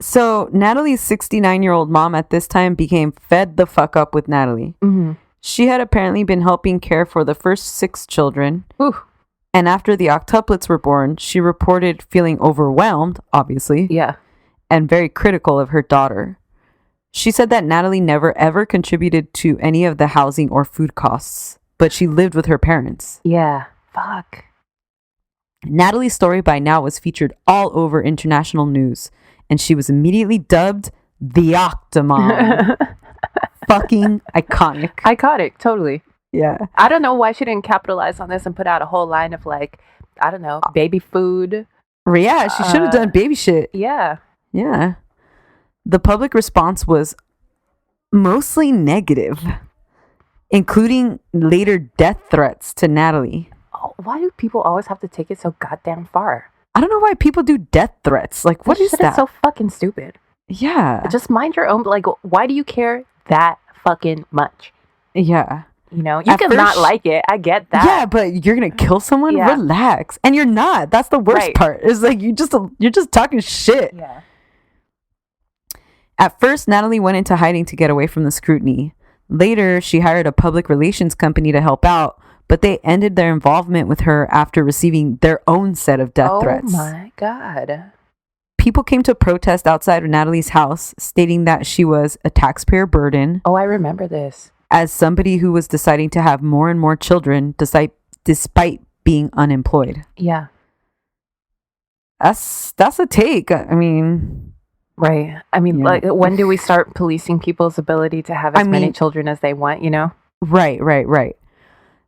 So Natalie's 69-year-old mom at this time became fed the fuck up with Natalie. Mm-hmm. She had apparently been helping care for the first 6 children. Ooh. And after the octuplets were born, she reported feeling overwhelmed, obviously. Yeah. And very critical of her daughter. She said that Natalie never ever contributed to any of the housing or food costs, but she lived with her parents. Yeah. Fuck. Natalie's story by now was featured all over international news, and she was immediately dubbed the Octomom. Fucking iconic. Iconic, totally. Yeah. I don't know why she didn't capitalize on this and put out a whole line of like, I don't know, baby food. Yeah, she should have done baby shit. Yeah. Yeah. The public response was mostly negative, including later death threats to Natalie. Oh, why do people always have to take it so goddamn far? I don't know why people do death threats. Like, what is that? It's so fucking stupid. Yeah. Just mind your own. Like, why do you care that fucking much? Yeah. You know, you can not like it. I get that. Yeah, but you're gonna kill someone? Yeah. Relax. And you're not. That's the worst part. It's like you're just talking shit. Yeah. At first, Natalie went into hiding to get away from the scrutiny. Later, she hired a public relations company to help out, but they ended their involvement with her after receiving their own set of death threats. Oh my God. People came to protest outside of Natalie's house, stating that she was a taxpayer burden. Oh, I remember this. As somebody who was deciding to have more and more children despite being unemployed. Yeah. That's a take. I mean... Right. I mean, like, when do we start policing people's ability to have as many children as they want, you know? Right.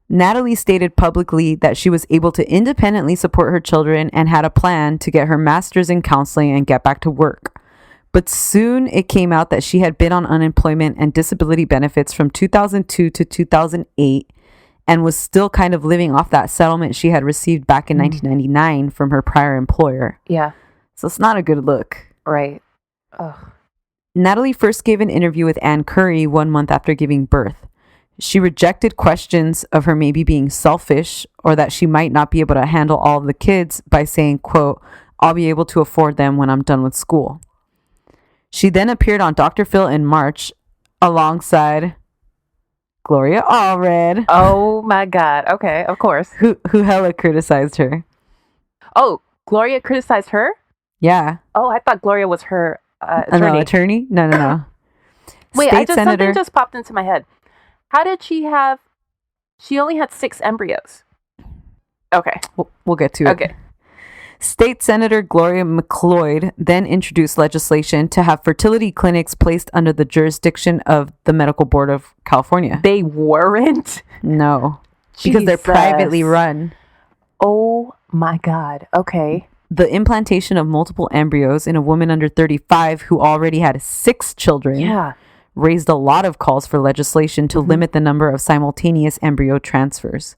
Natalie stated publicly that she was able to independently support her children and had a plan to get her master's in counseling and get back to work. But soon it came out that she had been on unemployment and disability benefits from 2002 to 2008 and was still kind of living off that settlement she had received back in 1999 from her prior employer. Yeah. So it's not a good look. Right. Ugh. Natalie first gave an interview with Ann Curry 1 month after giving birth. She rejected questions of her maybe being selfish or that she might not be able to handle all of the kids by saying, quote, "I'll be able to afford them when I'm done with school." She then appeared on Dr. Phil in March alongside Gloria Allred. Oh my God. Okay, of course. Who hella criticized her. Oh, Gloria criticized her? Yeah. Oh, I thought Gloria was her attorney. No, attorney? No. Wait, State Senator. something just popped into my head. How did she only had 6 embryos. Okay. We'll get to it. Okay. State Senator Gloria McLeod then introduced legislation to have fertility clinics placed under the jurisdiction of the Medical Board of California. They weren't? No. Because they're privately run. Oh my God. Okay. The implantation of multiple embryos in a woman under 35 who already had 6 children raised a lot of calls for legislation to limit the number of simultaneous embryo transfers.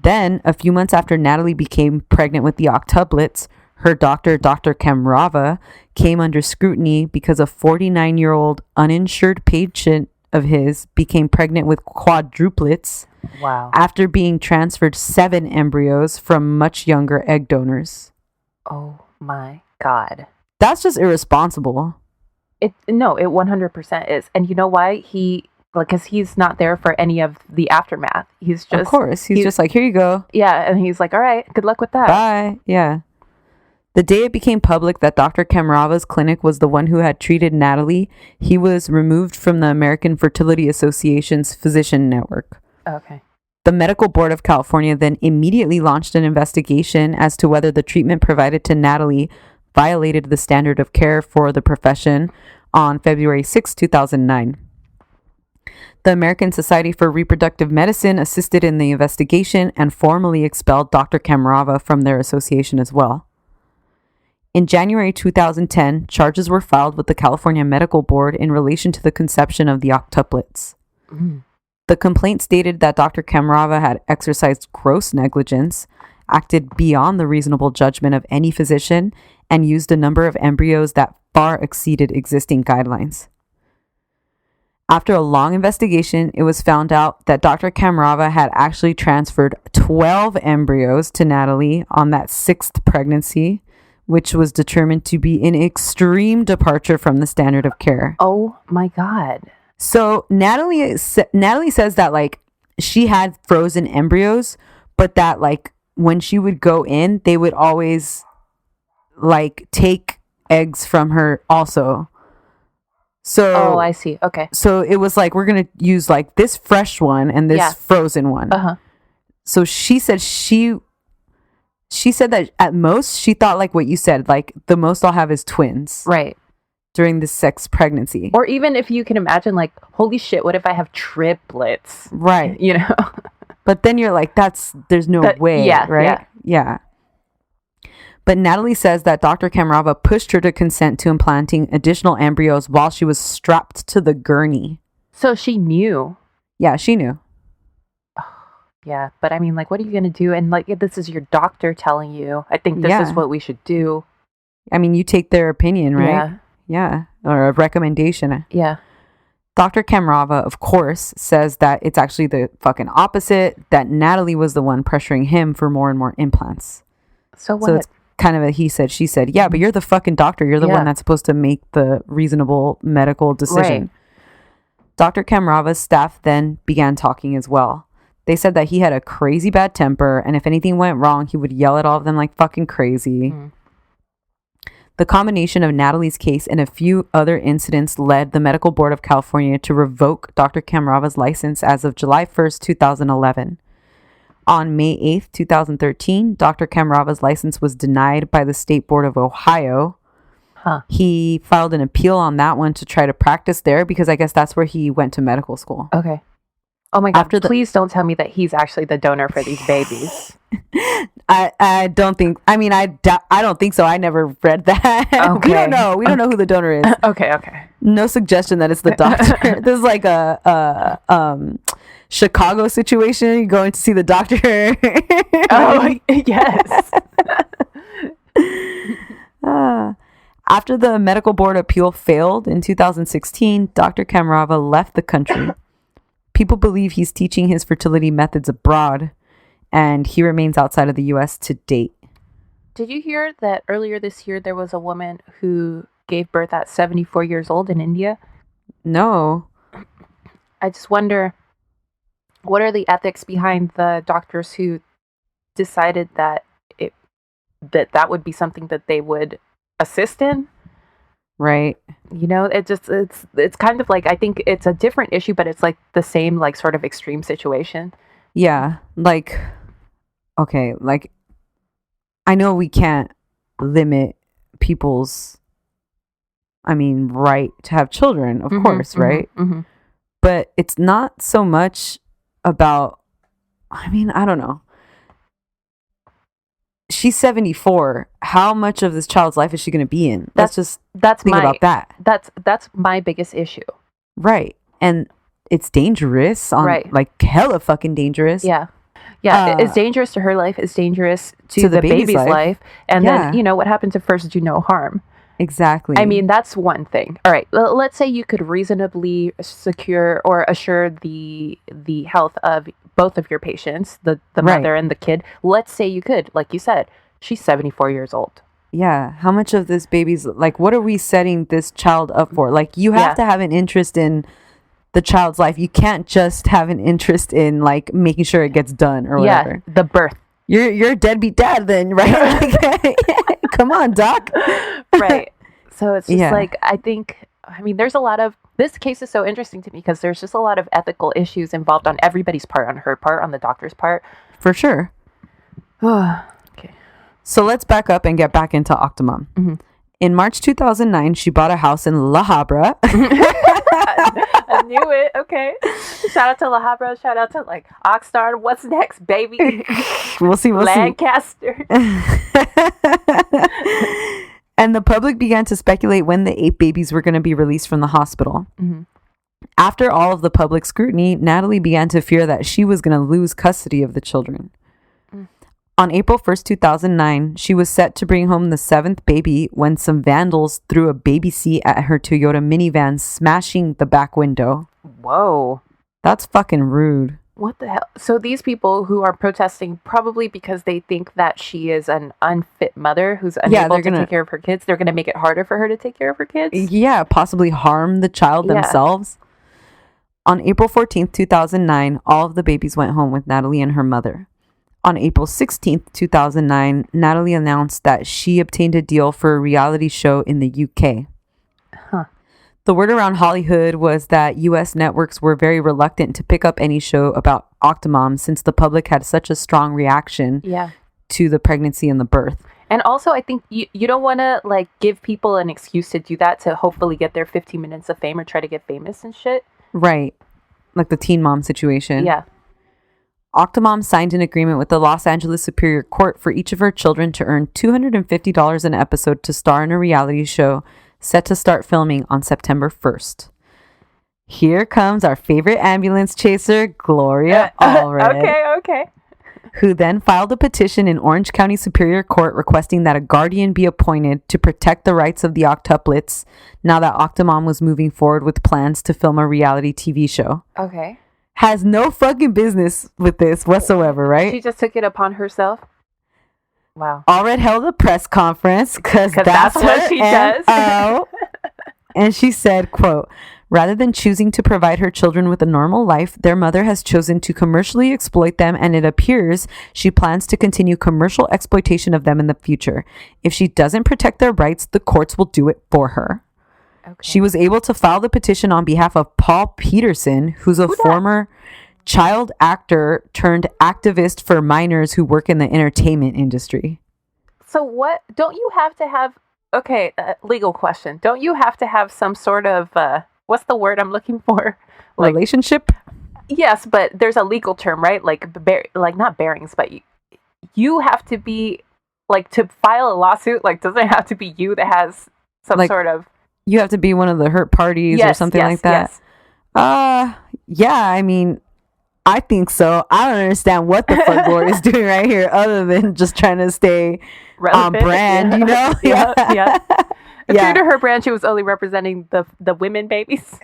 Then, a few months after Natalie became pregnant with the octuplets, her doctor, Dr. Kamrava, came under scrutiny because a 49-year-old uninsured patient of his became pregnant with quadruplets. Wow. After being transferred 7 embryos from much younger egg donors. Oh my God. That's just irresponsible. It 100% is. And you know why? Because he's not there for any of the aftermath. He's just... Of course. He's just like, here you go. Yeah. And he's like, all right, good luck with that. Bye. Yeah. The day it became public that Dr. Kamrava's clinic was the one who had treated Natalie, he was removed from the American Fertility Association's physician network. Okay. The Medical Board of California then immediately launched an investigation as to whether the treatment provided to Natalie violated the standard of care for the profession on February 6, 2009. The American Society for Reproductive Medicine assisted in the investigation and formally expelled Dr. Camarava from their association as well. In January 2010, charges were filed with the California Medical Board in relation to the conception of the octuplets. The complaint stated that Dr. Camarava had exercised gross negligence, acted beyond the reasonable judgment of any physician, and used a number of embryos that far exceeded existing guidelines. After a long investigation, it was found out that Dr. Camarava had actually transferred 12 embryos to Natalie on that 6th pregnancy, which was determined to be an extreme departure from the standard of care. Oh my God. So Natalie says that like she had frozen embryos, but that like when she would go in, they would always like take eggs from her also. So I see. Okay. So it was like, we're going to use like this fresh one and this frozen one. So she said that at most she thought like what you said, like the most I'll have is twins. Right. During this sex pregnancy. Or even if you can imagine like, holy shit, what if I have triplets? Right. You know? But then you're like, there's no way. Yeah. Right. Yeah. But Natalie says that Dr. Camarava pushed her to consent to implanting additional embryos while she was strapped to the gurney. So she knew. Yeah, she knew. Yeah, but I mean, like, what are you going to do? And like, this is your doctor telling you, I think this is what we should do. I mean, you take their opinion, right? Yeah. Or a recommendation. Yeah. Dr. Camarava, of course, says that it's actually the fucking opposite, that Natalie was the one pressuring him for more and more implants. So what? So it's kind of a he said, she said. Yeah, but you're the fucking doctor. You're the one that's supposed to make the reasonable medical decision. Right. Dr. Camarava's staff then began talking as well. They said that he had a crazy bad temper, and if anything went wrong, he would yell at all of them like fucking crazy. The combination of Natalie's case and a few other incidents led the Medical Board of California to revoke Dr. Camarava's license as of July 1st, 2011. On May 8th, 2013, Dr. Camarava's license was denied by the State Board of Ohio. He filed an appeal on that one to try to practice there because I guess that's where he went to medical school. Okay. Oh my God, please don't tell me that he's actually the donor for these babies. I don't think, I mean, I don't think so. I never read that. Okay. We don't know. We don't know who the donor is. Okay. No suggestion that it's the doctor. This is like a Chicago situation. You're going to see the doctor. Oh, yes. After the medical board appeal failed in 2016, Dr. Camarava left the country. People believe he's teaching his fertility methods abroad, and he remains outside of the U.S. to date. Did you hear that earlier this year there was a woman who gave birth at 74 years old in India? No. I just wonder, what are the ethics behind the doctors who decided that that would be something that they would assist in? Right. You know, it's kind of like, I think it's a different issue, but it's like the same like sort of extreme situation. Yeah. Like, okay, like I know we can't limit people's, right to have children, of course, right? But it's not so much about, I don't know. She's 74. How much of this child's life is she going to be in? That's think about that. That's my biggest issue. Right. And it's dangerous like hella fucking dangerous. Yeah. It's dangerous to her life. It's dangerous to the baby's life. And then, what happens if first do no harm? Exactly. That's one thing. All right. Let's say you could reasonably secure or assure the health of both of your patients, the mother and the kid. Let's say you could, like you said, she's 74 years old. Yeah. How much of this baby's, like, what are we setting this child up for? Like, you have to have an interest in the child's life. You can't just have an interest in, like, making sure it gets done or whatever. Yeah, the birth. You're a deadbeat dad then, right? Come on, doc. Right. So it's just like, I think I mean, there's a lot of, this case is so interesting to me because there's just a lot of ethical issues involved on everybody's part, on her part, on the doctor's part. For sure. Okay. So let's back up and get back into Octomom. Mm-hmm. In March 2009, she bought a house in La Habra. I knew it. Okay. Shout out to La Habra. Shout out to like Oxnard. What's next, baby? We'll see. Lancaster. And the public began to speculate when the 8 babies were going to be released from the hospital. Mm-hmm. After all of the public scrutiny, Natalie began to fear that she was going to lose custody of the children. On April 1st, 2009, she was set to bring home the 7th baby when some vandals threw a baby seat at her Toyota minivan, smashing the back window. Whoa. That's fucking rude. What the hell? So these people who are protesting, probably because they think that she is an unfit mother who's unable to take care of her kids, they're going to make it harder for her to take care of her kids? Yeah, possibly harm the child themselves. On April 14th, 2009, all of the babies went home with Natalie and her mother. On April 16th, 2009, Natalie announced that she obtained a deal for a reality show in the UK. Huh. The word around Hollywood was that US networks were very reluctant to pick up any show about Octomom since the public had such a strong reaction to the pregnancy and the birth. And also, I think you don't want to like give people an excuse to do that to hopefully get their 15 minutes of fame or try to get famous and shit. Right. Like the Teen Mom situation. Yeah. Octomom signed an agreement with the Los Angeles Superior Court for each of her children to earn $250 an episode to star in a reality show set to start filming on September 1st. Here comes our favorite ambulance chaser, Gloria Allred. Okay. Who then filed a petition in Orange County Superior Court requesting that a guardian be appointed to protect the rights of the octuplets now that Octomom was moving forward with plans to film a reality TV show. Okay. Has no fucking business with this whatsoever, right? She just took it upon herself. Wow. Allred held a press conference because that's what she does. And she said, quote, rather than choosing to provide her children with a normal life, their mother has chosen to commercially exploit them, and it appears she plans to continue commercial exploitation of them in the future. If she doesn't protect their rights, the courts will do it for her. Okay. She was able to file the petition on behalf of Paul Peterson, who's a former child actor turned activist for minors who work in the entertainment industry. So what, don't you have to have, legal question. Don't you have to have some sort of, what's the word I'm looking for? Like, relationship? Yes, but there's a legal term, right? Like, not bearings, but you have to be, like, to file a lawsuit, like, doesn't it have to be you that has some like, sort of... You have to be one of the hurt parties or something like that? Yes. Yeah, I mean... I think so. I don't understand what the fuck Gloria's doing right here other than just trying to stay on brand, you know? Yeah. True to her brand, she was only representing the women babies.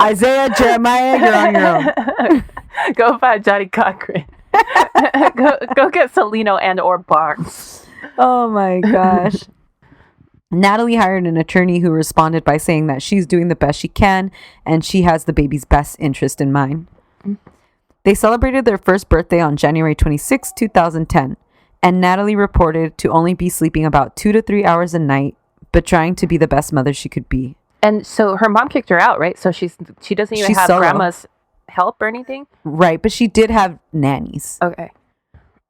Isaiah, Jeremiah, you're on your own. Go find Johnny Cochran. go get Salino and or Barnes. Oh my gosh. Natalie hired an attorney who responded by saying that she's doing the best she can and she has the baby's best interest in mind. They celebrated their first birthday on January 26, 2010, and Natalie reported to only be sleeping about 2 to 3 hours a night, but trying to be the best mother she could be. And so her mom kicked her out, right? So she doesn't even have grandma's help or anything? Right, but she did have nannies. Okay.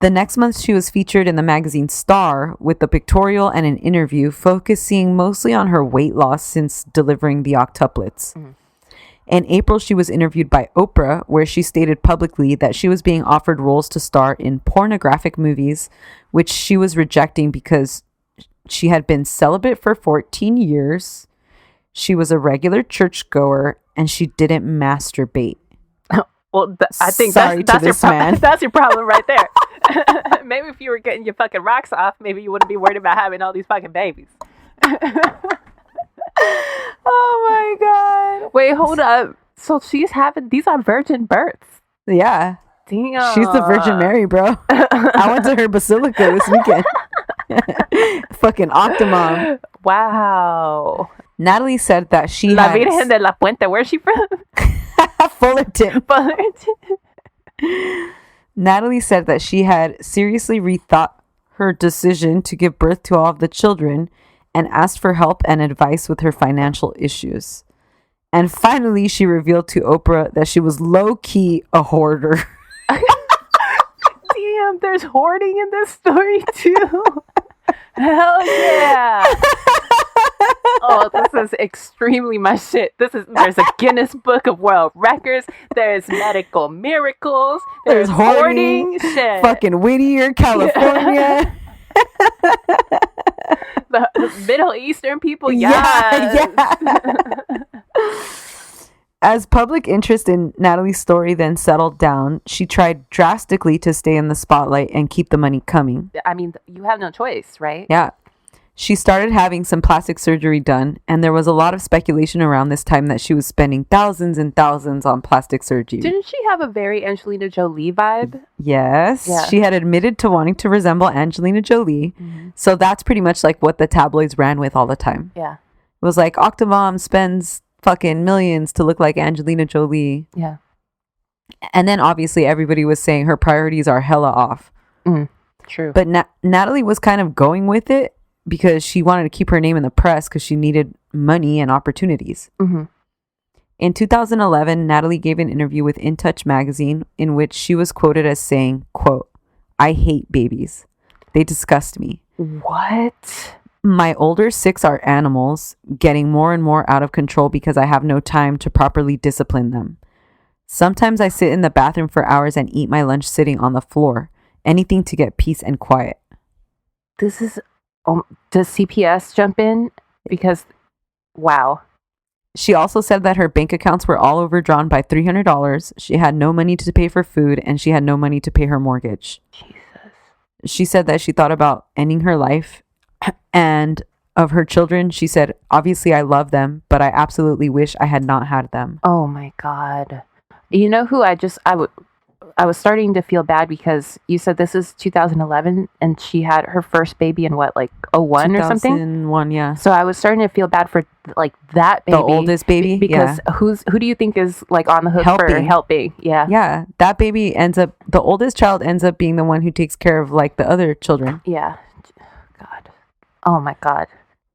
The next month, she was featured in the magazine Star with a pictorial and an interview focusing mostly on her weight loss since delivering the octuplets. In April, she was interviewed by Oprah, where she stated publicly that she was being offered roles to star in pornographic movies, which she was rejecting because she had been celibate for 14 years, she was a regular churchgoer, and she didn't masturbate. Well, I think that's that's your problem right there. Maybe if you were getting your fucking rocks off, maybe you wouldn't be worried about having all these fucking babies. Oh my God. Wait, hold up. So she's having, these are virgin births. Yeah. Damn. She's the Virgin Mary, bro. I went to her basilica this weekend. Fucking Octomom. Wow. Natalie said that she La Virgen de la Puente, where's she from? Fullerton. Natalie said that she had seriously rethought her decision to give birth to all of the children and asked for help and advice with her financial issues. And finally, she revealed to Oprah that she was low-key a hoarder. Damn, there's hoarding in this story too. Hell yeah. Oh, this is extremely my shit. There's a Guinness Book of World Records. There's medical miracles. There's hoarding shit. Fucking Whittier, California. The Middle Eastern people, yes. Yeah. As public interest in Natalie's story then settled down, she tried drastically to stay in the spotlight and keep the money coming. I mean, you have no choice, right? Yeah. She started having some plastic surgery done, and there was a lot of speculation around this time that she was spending thousands and thousands on plastic surgery. Didn't she have a very Angelina Jolie vibe? Yes. Yeah. She had admitted to wanting to resemble Angelina Jolie. Mm-hmm. So that's pretty much like what the tabloids ran with all the time. Yeah. It was like, Octomom spends fucking millions to look like Angelina Jolie. Yeah. And then obviously everybody was saying her priorities are hella off. True. But Natalie was kind of going with it because she wanted to keep her name in the press because she needed money and opportunities. Mm-hmm. In 2011, Natalie gave an interview with In Touch magazine in which she was quoted as saying, quote, "I hate babies. They disgust me. What? My older 6 are animals, getting more and more out of control because I have no time to properly discipline them. Sometimes I sit in the bathroom for hours and eat my lunch sitting on the floor. Anything to get peace and quiet." This is... does CPS jump in? Because, wow. She also said that her bank accounts were all overdrawn by $300. She had no money to pay for food, and she had no money to pay her mortgage. Jesus. She said that she thought about ending her life. And of her children, she said, "Obviously, I love them, but I absolutely wish I had not had them." Oh my God. You know who I was starting to feel bad because you said this is 2011 and she had her first baby in what, like 01 or something? 2001, yeah. So I was starting to feel bad for like that baby. The oldest baby? Because who do you think is like on the hook for helping? Yeah. Yeah. That baby the oldest child ends up being the one who takes care of like the other children. Yeah. God. Oh my God.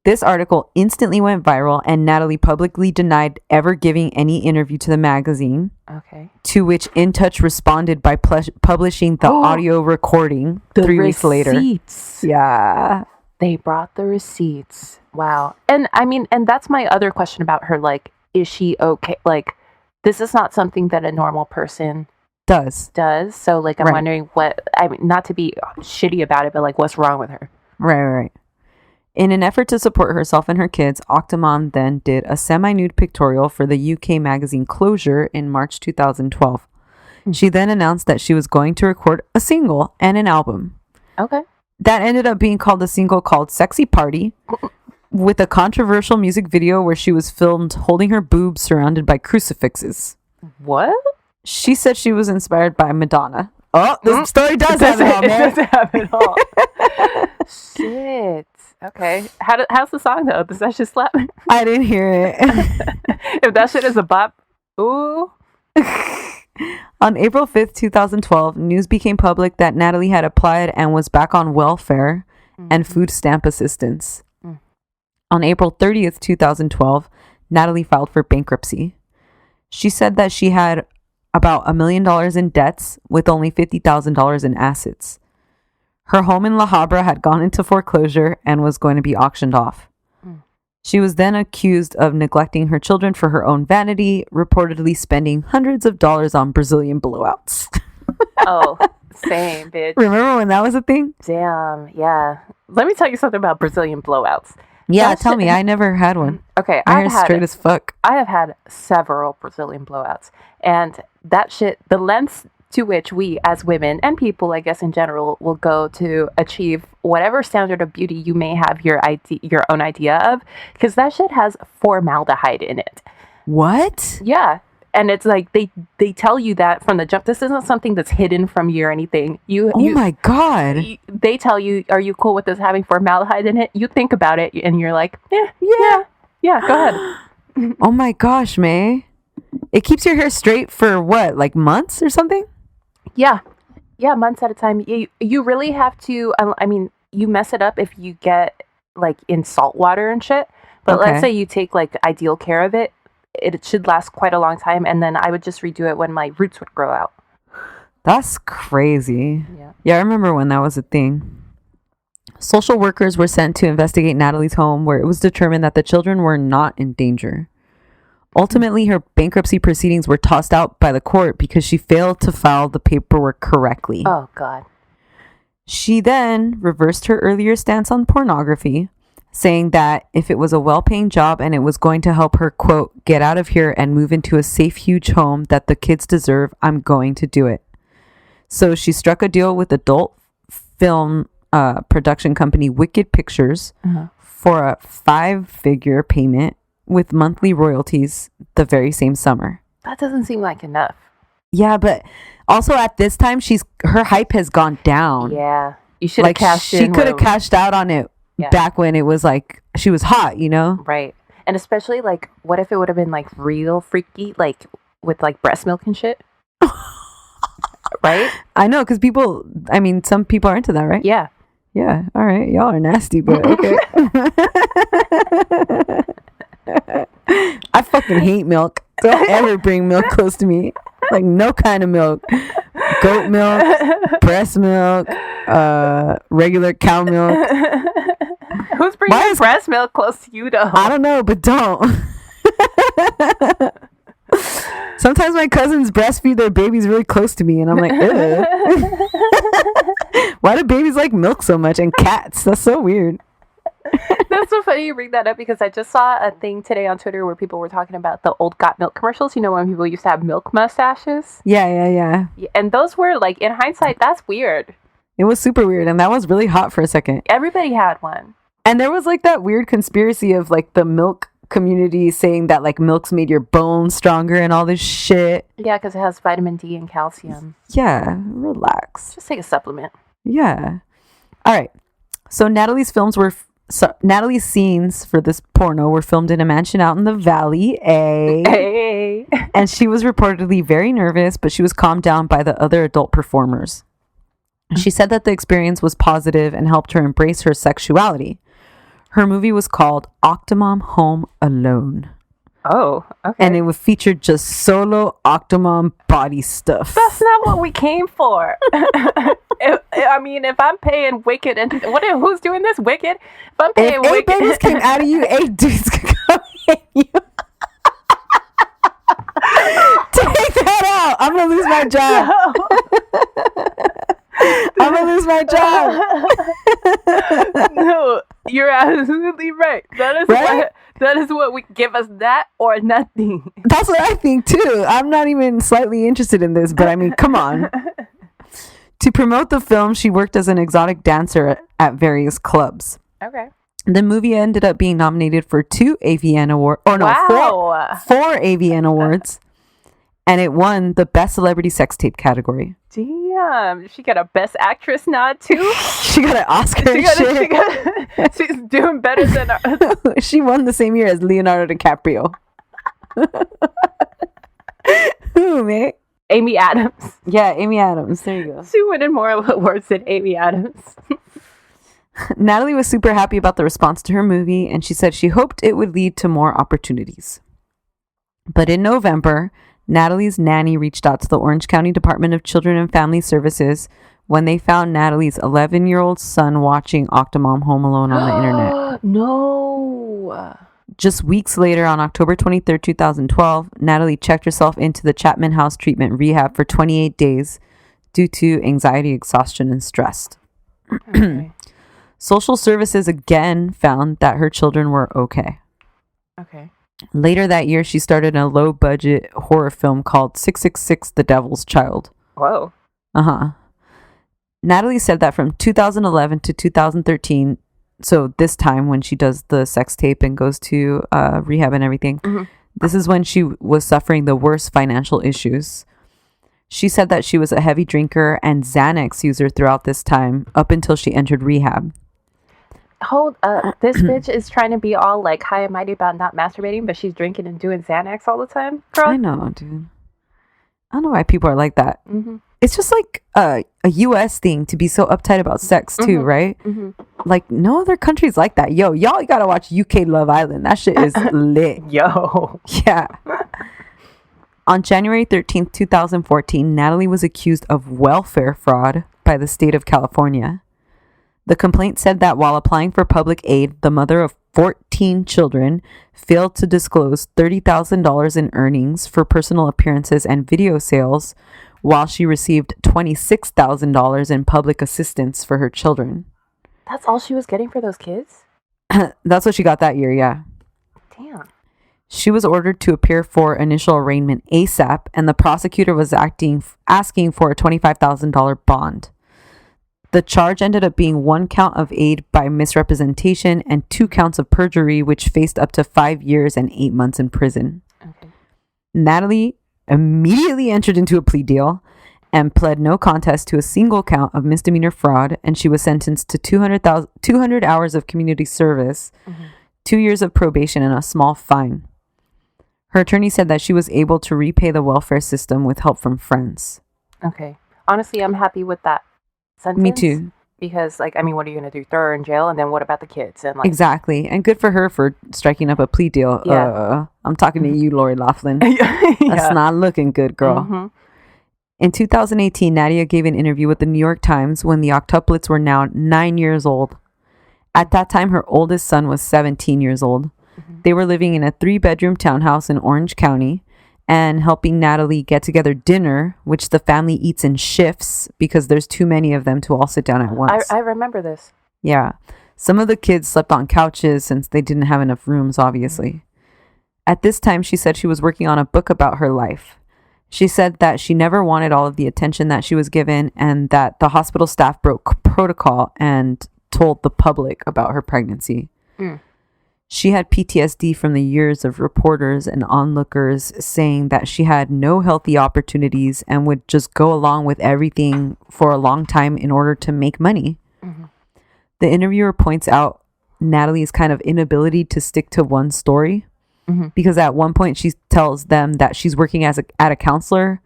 This article instantly went viral, and Natalie publicly denied ever giving any interview to the magazine. Okay. To which In Touch responded by publishing the audio recording 3 weeks later. Yeah. They brought the receipts. Wow. And I mean, and that's my other question about her. Like, is she okay? Like, this is not something that a normal person does. So, like, I'm wondering not to be shitty about it, but like, what's wrong with her? Right. In an effort to support herself and her kids, Octomom then did a semi-nude pictorial for the UK magazine Closure in March 2012. Mm-hmm. She then announced that she was going to record a single and an album. Okay. That ended up being called a single called Sexy Party, with a controversial music video where she was filmed holding her boobs surrounded by crucifixes. What? She said she was inspired by Madonna. Oh, this story does have it all, man. It does have it all. Shit. Okay. How's the song though? Does that shit slap? I didn't hear it. If that shit is a bop, ooh. On April 5th, 2012, news became public that Natalie had applied and was back on welfare and food stamp assistance. On April 30th, 2012, Natalie filed for bankruptcy. She said that she had about $1 million in debts with only $50,000 in assets. Her home in La Habra had gone into foreclosure and was going to be auctioned off. She was then accused of neglecting her children for her own vanity, reportedly spending hundreds of dollars on Brazilian blowouts. Oh, same, bitch. Remember when that was a thing? Damn, yeah. Let me tell you something about Brazilian blowouts. Yeah, tell me. I never had one. Okay, my hair's straight as fuck. I have had several Brazilian blowouts. And that shit, the lengths to which we as women and people, I guess in general, will go to achieve whatever standard of beauty you may have your own idea of, because that shit has formaldehyde in it. What? Yeah. And it's like they tell you that from the jump. This isn't something that's hidden from you or anything. My God. They tell you, are you cool with this having formaldehyde in it? You think about it and you're like, yeah, go ahead. Oh my gosh, May. It keeps your hair straight for what, like months or something? Yeah, months at a time. You really have to, I mean, you mess it up if you get like in salt water and shit. But Okay. let's say you take like ideal care of it, it should last quite a long time. And then I would just redo it when my roots would grow out. That's crazy. Yeah. Yeah, I remember when that was a thing. Social workers were sent to investigate Natalie's home, where it was determined that the children were not in danger. Ultimately, her bankruptcy proceedings were tossed out by the court because she failed to file the paperwork correctly. Oh, God. She then reversed her earlier stance on pornography, saying that if it was a well-paying job and it was going to help her, quote, get out of here and move into a safe, huge home that the kids deserve, I'm going to do it. So she struck a deal with adult film production company Wicked Pictures for a 5-figure payment with monthly royalties the very same summer. That doesn't seem like enough. Yeah, but also at this time, her hype has gone down. Yeah. You should have cashed in. She could have cashed out on it back when it was like, she was hot, you know? Right. And especially like, what if it would have been like real freaky, like with like breast milk and shit? Right? I know, because some people are into that, right? Yeah. Yeah. All right. Y'all are nasty, but okay. I fucking hate milk. Don't ever bring milk close to me. Like, no kind of milk. Goat milk, breast milk, regular cow milk. Who's bringing breast milk close to you, though? I don't know, but don't. Sometimes my cousins breastfeed their babies really close to me, and I'm like, ugh. Why do babies like milk so much? And cats? That's so weird. That's so funny you bring that up, because I just saw a thing today on Twitter where people were talking about the old Got Milk commercials. You know, when people used to have milk mustaches? Yeah. And those were, like, in hindsight, that's weird. It was super weird, and that was really hot for a second. Everybody had one. And there was, like, that weird conspiracy of, like, the milk community saying that, like, milk's made your bones stronger and all this shit. Yeah, because it has vitamin D and calcium. Yeah, relax. Just take a supplement. Yeah. All right. So Natalie's scenes for this porno were filmed in a mansion out in the Valley. Hey. And she was reportedly very nervous, but she was calmed down by the other adult performers. She said that the experience was positive and helped her embrace her sexuality. Her movie was called Octomom Home Alone. Oh, okay. And it would feature just solo Octomom body stuff. That's not what we came for. I mean, if I'm paying Wicked, and who's doing this? Wicked? If I'm paying Wicked. Wicked. If 8 babies came out of you, 8 dudes could come in you. Take that out. I'm going to lose my job. I'm going to lose my job. No, you're absolutely right. That is what we give us, that or nothing. That's what I think too. I'm not even slightly interested in this, but I mean, come on. To promote the film, she worked as an exotic dancer at various clubs. Okay. The movie ended up being nominated for 2 AVN awards. Oh no, wow. 4 AVN awards. And it won the Best Celebrity Sex Tape category. Damn. She got a Best Actress nod too? She got an Oscar. She's doing better than She won the same year as Leonardo DiCaprio. Who, mate? Amy Adams. Yeah, Amy Adams. There you go. She winning more awards than Amy Adams. Natalie was super happy about the response to her movie, and she said she hoped it would lead to more opportunities. But in November, Natalie's nanny reached out to the Orange County Department of Children and Family Services when they found Natalie's 11-year-old son watching Octomom Home Alone on the internet. No. Just weeks later, on October 23rd, 2012, Natalie checked herself into the Chapman House Treatment Rehab for 28 days due to anxiety, exhaustion, and stress. Okay. Social services again found that her children were okay. Okay. Later that year, she starred in a low-budget horror film called 666: The Devil's Child. Whoa. Uh-huh. Natalie said that from 2011 to 2013, so this time when she does the sex tape and goes to rehab and everything, this is when she was suffering the worst financial issues. She said that she was a heavy drinker and Xanax user throughout this time, up until she entered rehab. Hold up. This bitch is trying to be all like high and mighty about not masturbating, but she's drinking and doing Xanax all the time, girl. I know, dude. I don't know why people are like that. It's just like a U.S. thing to be so uptight about sex too, right? Like no other country's like that. Yo, y'all gotta watch UK Love Island. That shit is lit. Yo. Yeah. On January 13th, 2014, Natalie was accused of welfare fraud by the state of California. The complaint said that while applying for public aid, the mother of 14 children failed to disclose $30,000 in earnings for personal appearances and video sales, while she received $26,000 in public assistance for her children. That's all she was getting for those kids? That's what she got that year, yeah. Damn. She was ordered to appear for initial arraignment ASAP, and the prosecutor was asking for a $25,000 bond. The charge ended up being 1 count of aid by misrepresentation and 2 counts of perjury, which faced up to 5 years and 8 months in prison. Okay. Natalie immediately entered into a plea deal and pled no contest to a single count of misdemeanor fraud, and she was sentenced to 200 hours of community service, 2 years of probation, and a small fine. Her attorney said that she was able to repay the welfare system with help from friends. Okay. Honestly, I'm happy with that sentence. Me too. Because, like, I mean, what are you going to do? Throw her in jail? And then what about the kids? And like, Exactly. And good for her for striking up a plea deal. Yeah. I'm talking to you, Lori Laughlin. That's not looking good, girl. In 2018, Nadia gave an interview with the New York Times when the octuplets were now 9 years old. At that time, her oldest son was 17 years old. They were living in a 3-bedroom townhouse in Orange County and helping Natalie get together dinner, which the family eats in shifts because there's too many of them to all sit down at once. I remember this. Yeah. Some of the kids slept on couches since they didn't have enough rooms, obviously. At this time, she said she was working on a book about her life. She said that she never wanted all of the attention that she was given and that the hospital staff broke protocol and told the public about her pregnancy. She had PTSD from the years of reporters and onlookers saying that she had no healthy opportunities and would just go along with everything for a long time in order to make money. The interviewer points out Natalie's kind of inability to stick to one story because at one point she tells them that she's working at a counselor,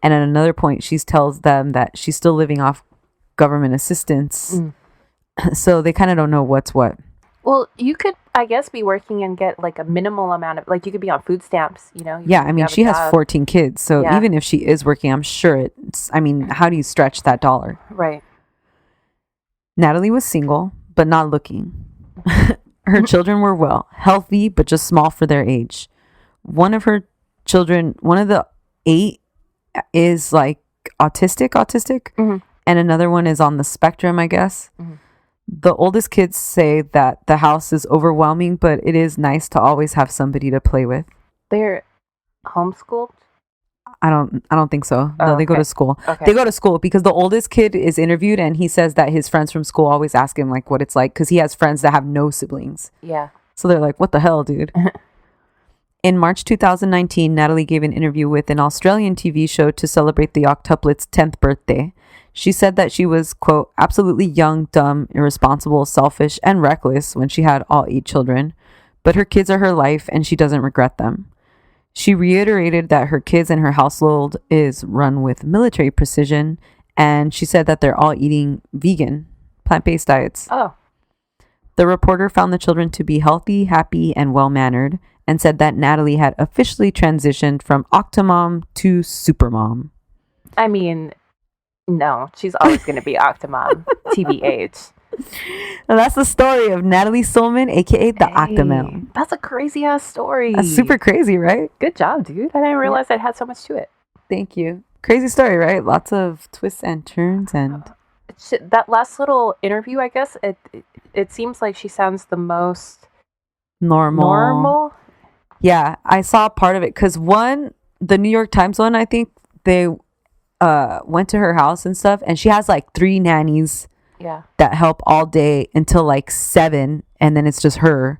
and at another point she tells them that she's still living off government assistance. So they kind of don't know what's what. Well, you could, I guess, be working and get like a minimal amount of, like, you could be on food stamps, you know? Yeah, I mean, she has 14 kids. So even if she is working, I'm sure it's, I mean, how do you stretch that dollar? Right. Natalie was single, but not looking. Her children were well, healthy, but just small for their age. One of her children, one of the 8 is like autistic, and another one is on the spectrum, I guess. The oldest kids say that the house is overwhelming, but it is nice to always have somebody to play with. They're homeschooled? I don't think so. No, they go to school. Okay. They go to school because the oldest kid is interviewed and he says that his friends from school always ask him like what it's like because he has friends that have no siblings. Yeah. So they're like, what the hell, dude? In March 2019, Natalie gave an interview with an Australian TV show to celebrate the octuplets' 10th birthday. She said that she was, quote, absolutely young, dumb, irresponsible, selfish, and reckless when she had all 8 children, but her kids are her life and she doesn't regret them. She reiterated that her kids and her household is run with military precision, and she said that they're all eating vegan, plant-based diets. Oh. The reporter found the children to be healthy, happy, and well-mannered, and said that Natalie had officially transitioned from Octomom to Supermom. I mean, no, she's always going to be Octomom, TBH. And that's the story of Natalie Solman, a.k.a. the Octomom. That's a crazy-ass story. That's super crazy, right? Good job, dude. I didn't realize it had so much to it. Thank you. Crazy story, right? Lots of twists and turns and... That last little interview, I guess, it seems like she sounds the most... Normal? Yeah, I saw part of it because the New York Times one, I think they went to her house and stuff, and she has like 3 nannies that help all day until like 7, and then it's just her.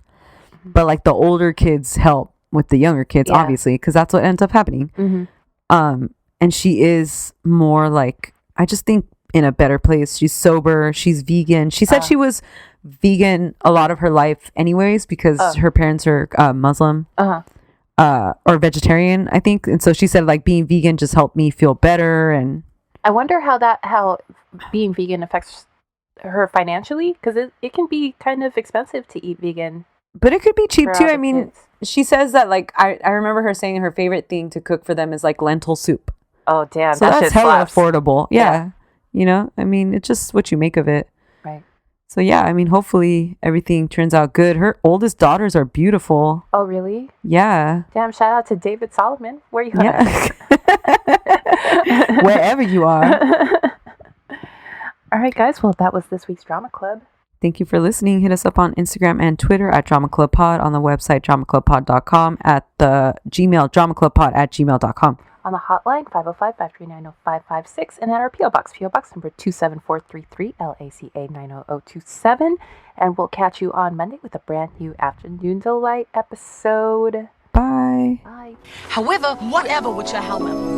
But like the older kids help with the younger kids, obviously, because that's what ends up happening. And she is more like, I just think, in a better place. She's sober. She's vegan. She said she was vegan a lot of her life anyways because her parents are Muslim or vegetarian, I think. And so she said like being vegan just helped me feel better. And I wonder how being vegan affects her financially, because it can be kind of expensive to eat vegan. But it could be cheap for too. all I the mean, kids. she says that like I remember her saying her favorite thing to cook for them is like lentil soup. Oh damn, So that that's shit hella slaps. affordable. Yeah. Yeah. You know, I mean, it's just what you make of it. Right. So yeah, I mean, hopefully everything turns out good. Her oldest daughters are beautiful. Oh really? Yeah. Damn! Shout out to David Solomon. Where you Yeah. at? Wherever you are. All right, guys. Well, that was this week's Drama Club. Thank you for listening. Hit us up on Instagram and Twitter at Drama Club Pod, on the website dramaclubpod.com, at the Gmail dramaclubpod@gmail.com. On the hotline, 505-539-0556, and at our P.O. Box number 27433, LACA 90027. And we'll catch you on Monday with a brand new Afternoon Delight episode. Bye. Bye. However, whatever with your helmet.